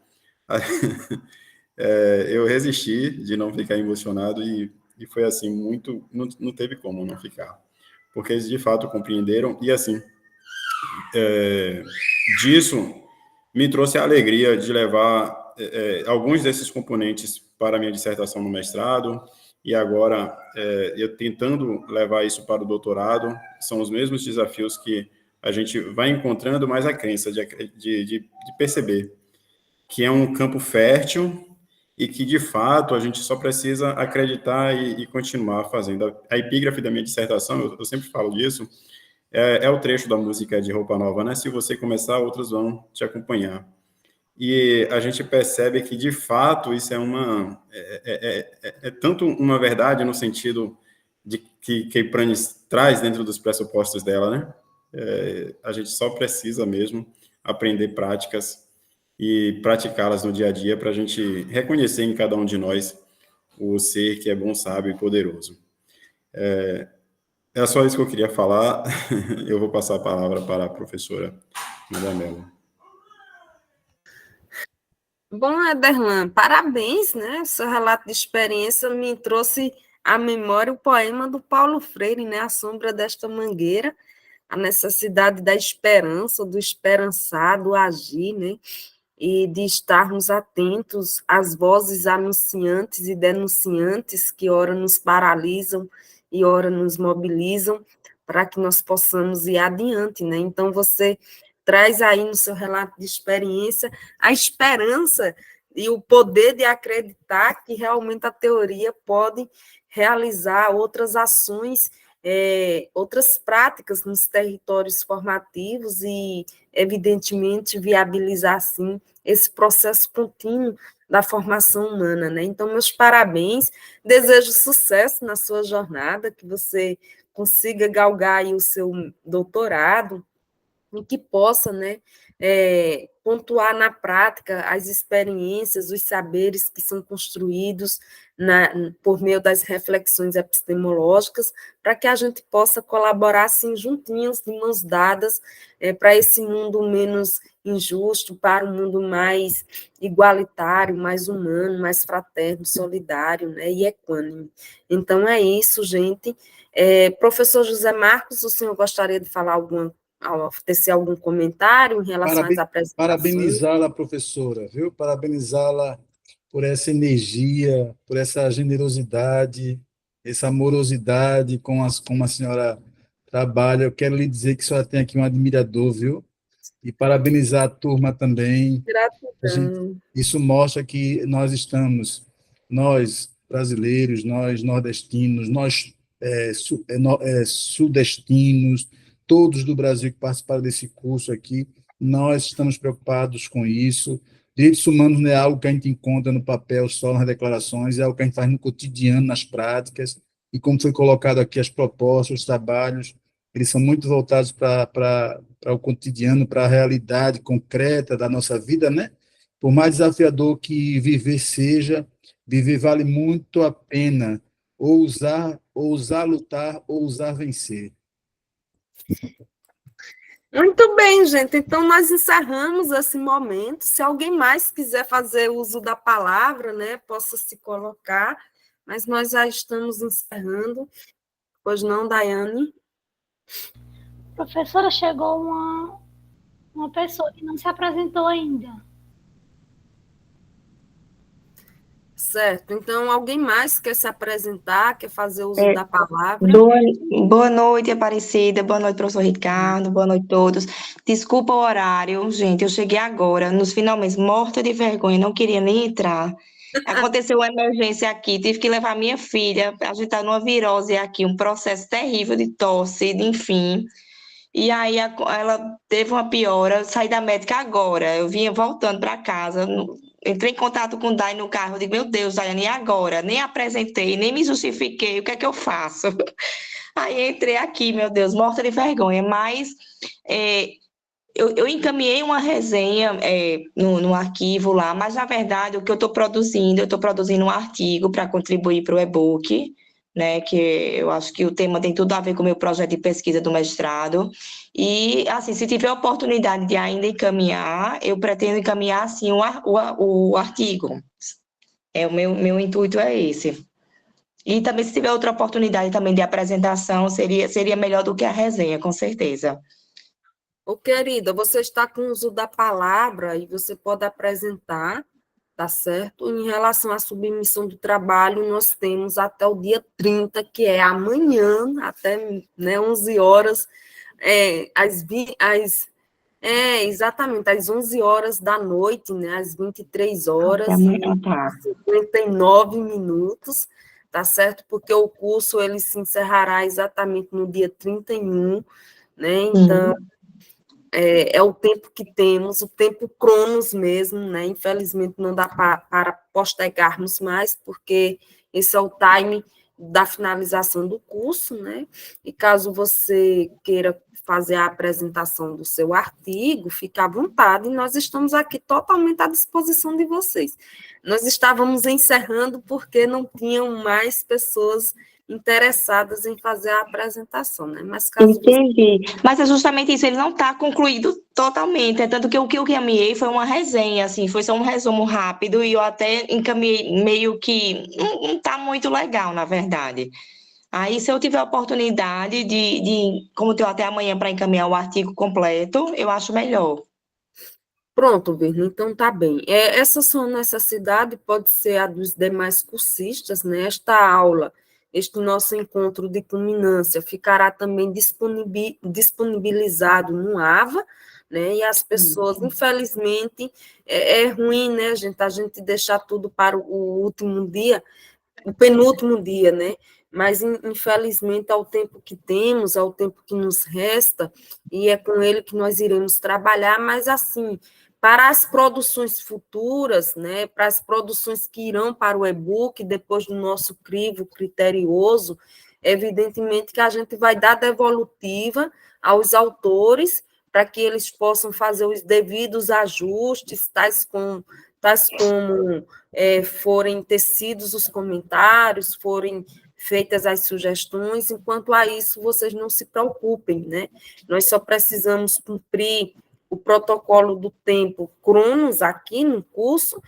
R: eu resisti de não ficar emocionado e foi assim, muito, não teve como não ficar, porque eles de fato compreenderam e assim, disso me trouxe a alegria de levar alguns desses componentes para a minha dissertação no mestrado e agora eu tentando levar isso para o doutorado, são os mesmos desafios que a gente vai encontrando, mas a crença de perceber que é um campo fértil e que, de fato, a gente só precisa acreditar e continuar fazendo. A epígrafe da minha dissertação, eu sempre falo disso, é o trecho da música de Roupa Nova, né? Se você começar, outros vão te acompanhar. E a gente percebe que, de fato, isso é tanto uma verdade no sentido de que Pranes traz dentro dos pressupostos dela, né? A gente só precisa mesmo aprender práticas e praticá-las no dia a dia para a gente reconhecer em cada um de nós o ser que é bom, sábio e poderoso. É só isso que eu queria falar. Eu vou passar a palavra para a professora Maria Mello.
B: Bom, Ederlan, parabéns, né? O seu relato de experiência me trouxe à memória o poema do Paulo Freire, né? A sombra desta mangueira, a necessidade da esperança, do esperançado agir, né? E de estarmos atentos às vozes anunciantes e denunciantes que ora nos paralisam e ora nos mobilizam para que nós possamos ir adiante, né? Então, você traz aí no seu relato de experiência a esperança e o poder de acreditar que realmente a teoria pode realizar outras ações, outras práticas nos territórios formativos e, evidentemente, viabilizar, assim, esse processo contínuo da formação humana, né? Então, meus parabéns, desejo sucesso na sua jornada, que você consiga galgar aí o seu doutorado, e que possa, né, pontuar na prática as experiências, os saberes que são construídos por meio das reflexões epistemológicas, para que a gente possa colaborar, assim, juntinhos, de mãos dadas, para esse mundo menos injusto, para um mundo mais igualitário, mais humano, mais fraterno, solidário, né, e equânime. Então, é isso, gente. Professor José Marcos, o senhor gostaria de falar tecer algum comentário em relação às apresentações?
D: Parabenizá-la, professora, viu? Parabenizá-la por essa energia, por essa generosidade, essa amorosidade como a senhora trabalha. Eu quero lhe dizer que a senhora tem aqui um admirador, viu? E parabenizar a turma também.
B: Gratidão.
D: Isso mostra que nós brasileiros, nós nordestinos, nós sudestinos, todos do Brasil que participaram desse curso aqui, nós estamos preocupados com isso. Direitos humanos não é algo que a gente encontra no papel só nas declarações, é algo que a gente faz no cotidiano, nas práticas, e como foi colocado aqui, as propostas, os trabalhos, eles são muito voltados para o cotidiano, para a realidade concreta da nossa vida, né? Por mais desafiador que viver seja, viver vale muito a pena, ousar lutar, ousar vencer.
B: Muito bem, gente. Então, nós encerramos esse momento. Se alguém mais quiser fazer uso da palavra, né, possa se colocar, mas nós já estamos encerrando. Pois não, Daiane?
E: Professora, chegou uma pessoa que não se apresentou ainda.
B: Certo. Então, alguém mais quer se apresentar, quer fazer uso da palavra?
S: Boa noite, Aparecida. Boa noite, professor Ricardo. Boa noite a todos. Desculpa o horário, gente. Eu cheguei agora, nos finalmente, morta de vergonha, não queria nem entrar. Aconteceu uma emergência aqui, tive que levar minha filha. A gente está numa virose aqui, um processo terrível de tosse, enfim. E aí ela teve uma piora, saí da médica agora. Eu vinha voltando para casa. Entrei em contato com o Dai no carro, eu digo, meu Deus, Daiane, e agora? Nem apresentei, nem me justifiquei, o que é que eu faço? Aí entrei aqui, meu Deus, morta de vergonha, mas eu encaminhei uma resenha no arquivo lá, mas na verdade o que eu estou produzindo um artigo para contribuir para o e-book, né, que eu acho que o tema tem tudo a ver com o meu projeto de pesquisa do mestrado, e, assim, se tiver oportunidade de ainda encaminhar, eu pretendo encaminhar, assim, o artigo, O meu intuito é esse. E também, se tiver outra oportunidade também de apresentação, seria melhor do que a resenha, com certeza.
B: Ô, querida, você está com o uso da palavra e você pode apresentar, tá certo? Em relação à submissão do trabalho, nós temos até o dia 30, que é amanhã, até, né, 11 horas, exatamente, às 11 horas da noite, né, às 23 horas
S: Tá.
B: e 59 minutos, tá certo? Porque o curso ele se encerrará exatamente no dia 31, né? Então, é o tempo que temos, o tempo cronos mesmo, né? Infelizmente não dá para postergarmos mais, porque esse é o time da finalização do curso, né? E caso você queira fazer a apresentação do seu artigo, fique à vontade, nós estamos aqui totalmente à disposição de vocês. Nós estávamos encerrando porque não tinham mais pessoas interessadas em fazer a apresentação, né? Mas caso
S: Entendi. Mas é justamente isso, ele não está concluído totalmente. É tanto que o que eu encaminhei foi uma resenha, assim, foi só um resumo rápido, e eu até encaminhei meio que não está muito legal, na verdade. Aí, se eu tiver a oportunidade como eu tenho até amanhã para encaminhar o artigo completo, eu acho melhor.
B: Pronto, Virna, então tá bem. Essa sua necessidade pode ser a dos demais cursistas, né? Esta aula, este nosso encontro de culminância ficará também disponibilizado no AVA, né? E as pessoas, infelizmente, é ruim, né, a gente deixar tudo para o último dia, o penúltimo dia, né? Mas, infelizmente, ao tempo que temos, ao tempo que nos resta, e é com ele que nós iremos trabalhar, mas, assim, para as produções futuras, né, para as produções que irão para o e-book, depois do nosso crivo criterioso, evidentemente que a gente vai dar devolutiva aos autores, para que eles possam fazer os devidos ajustes, tais como forem tecidos os comentários, forem feitas as sugestões. Enquanto a isso, vocês não se preocupem, né? Nós só precisamos cumprir o protocolo do tempo Cronos aqui no curso,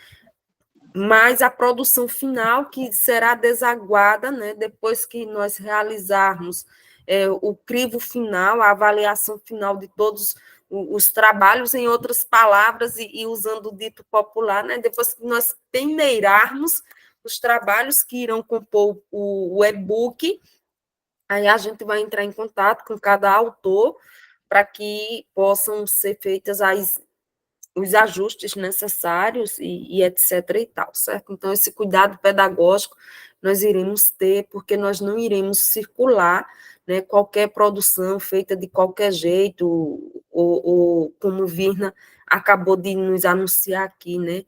B: mas a produção final, que será desaguada, né, depois que nós realizarmos o crivo final, a avaliação final de todos os trabalhos, em outras palavras, e usando o dito popular, né, depois que nós peneirarmos os trabalhos que irão compor o e-book, aí a gente vai entrar em contato com cada autor para que possam ser feitas os ajustes necessários e etc. e tal, certo? Então, esse cuidado pedagógico nós iremos ter, porque nós não iremos circular, né, qualquer produção feita de qualquer jeito, ou como Virna acabou de nos anunciar aqui, né,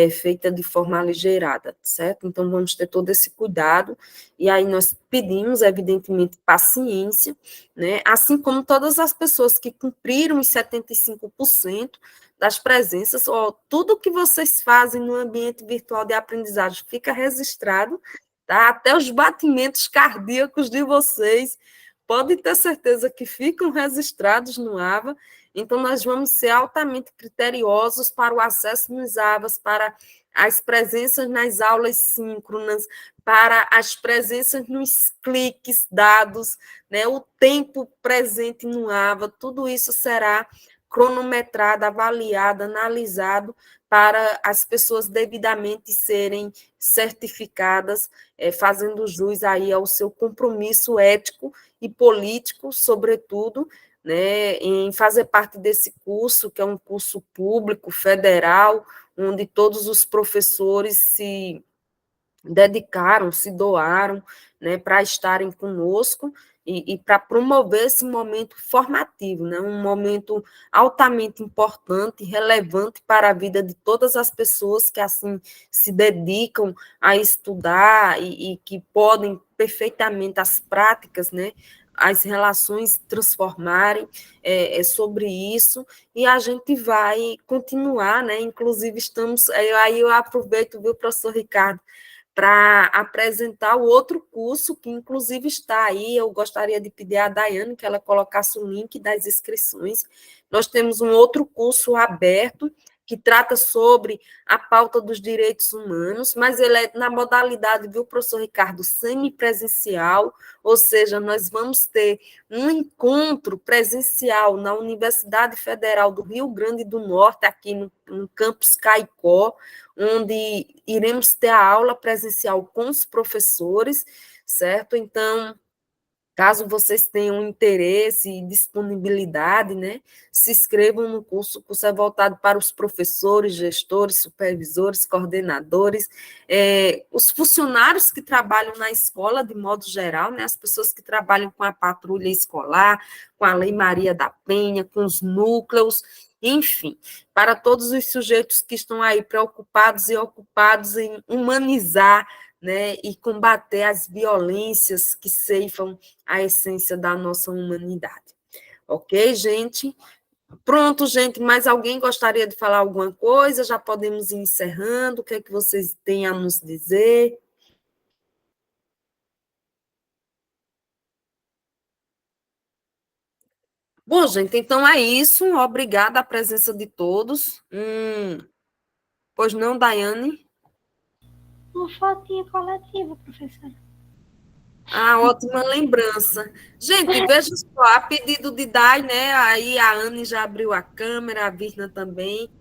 B: feita de forma aligeirada, certo? Então, vamos ter todo esse cuidado, e aí nós pedimos, evidentemente, paciência, né, assim como todas as pessoas que cumpriram os 75% das presenças, tudo que vocês fazem no ambiente virtual de aprendizagem fica registrado, tá? Até os batimentos cardíacos de vocês, podem ter certeza que ficam registrados no AVA. Então, nós vamos ser altamente criteriosos para o acesso nos AVAs, para as presenças nas aulas síncronas, para as presenças nos cliques dados, né? O tempo presente no AVA, tudo isso será cronometrado, avaliado, analisado, para as pessoas devidamente serem certificadas, fazendo jus aí ao seu compromisso ético e político, sobretudo, né, em fazer parte desse curso, que é um curso público, federal, onde todos os professores se dedicaram, se doaram, né, para estarem conosco e para promover esse momento formativo, né, um momento altamente importante, relevante para a vida de todas as pessoas que assim se dedicam a estudar e que podem perfeitamente as práticas, né, as relações transformarem sobre isso, e a gente vai continuar, né, inclusive estamos, aí eu aproveito, viu, professor Ricardo, para apresentar o outro curso, que inclusive está aí. Eu gostaria de pedir à Daiane que ela colocasse o link das inscrições. Nós temos um outro curso aberto, que trata sobre a pauta dos direitos humanos, mas ele é na modalidade, viu, professor Ricardo, semipresencial, ou seja, nós vamos ter um encontro presencial na Universidade Federal do Rio Grande do Norte, aqui no campus Caicó, onde iremos ter a aula presencial com os professores, certo? Então, caso vocês tenham interesse e disponibilidade, né, se inscrevam no curso. O curso é voltado para os professores, gestores, supervisores, coordenadores, os funcionários que trabalham na escola, de modo geral, né, as pessoas que trabalham com a patrulha escolar, com a Lei Maria da Penha, com os núcleos, enfim, para todos os sujeitos que estão aí preocupados e ocupados em humanizar, né, e combater as violências que ceifam a essência da nossa humanidade. Ok, gente? Pronto, gente, mais alguém gostaria de falar alguma coisa? Já podemos ir encerrando, o que é que vocês têm a nos dizer? Bom, gente, então é isso, obrigada a presença de todos. Pois não, Daiane?
E: Uma fotinha coletiva, professora.
B: Ah, ótima lembrança. Gente, veja só, a pedido de Dai, né? Aí a Anne já abriu a câmera, a Virna também.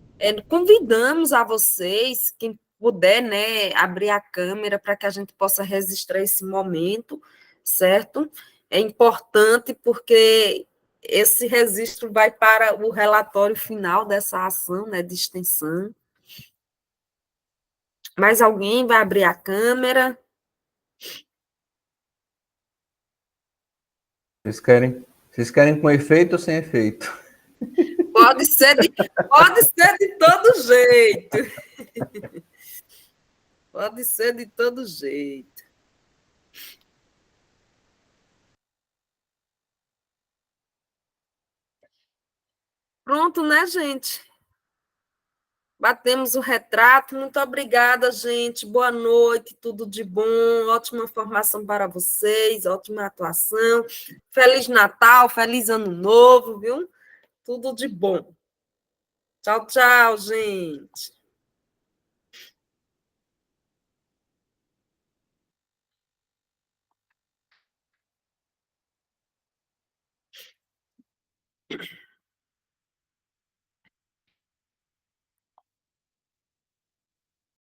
B: Convidamos a vocês, quem puder, né, abrir a câmera para que a gente possa registrar esse momento, certo? É importante porque esse registro vai para o relatório final dessa ação, né, de extensão. Mais alguém vai abrir a câmera?
G: Vocês querem com efeito ou sem efeito?
B: Pode ser de todo jeito. Pode ser de todo jeito. Pronto, né, gente? Batemos o retrato. Muito obrigada, gente. Boa noite, tudo de bom. Ótima formação para vocês, ótima atuação. Feliz Natal, feliz Ano Novo, viu? Tudo de bom. Tchau, tchau, gente.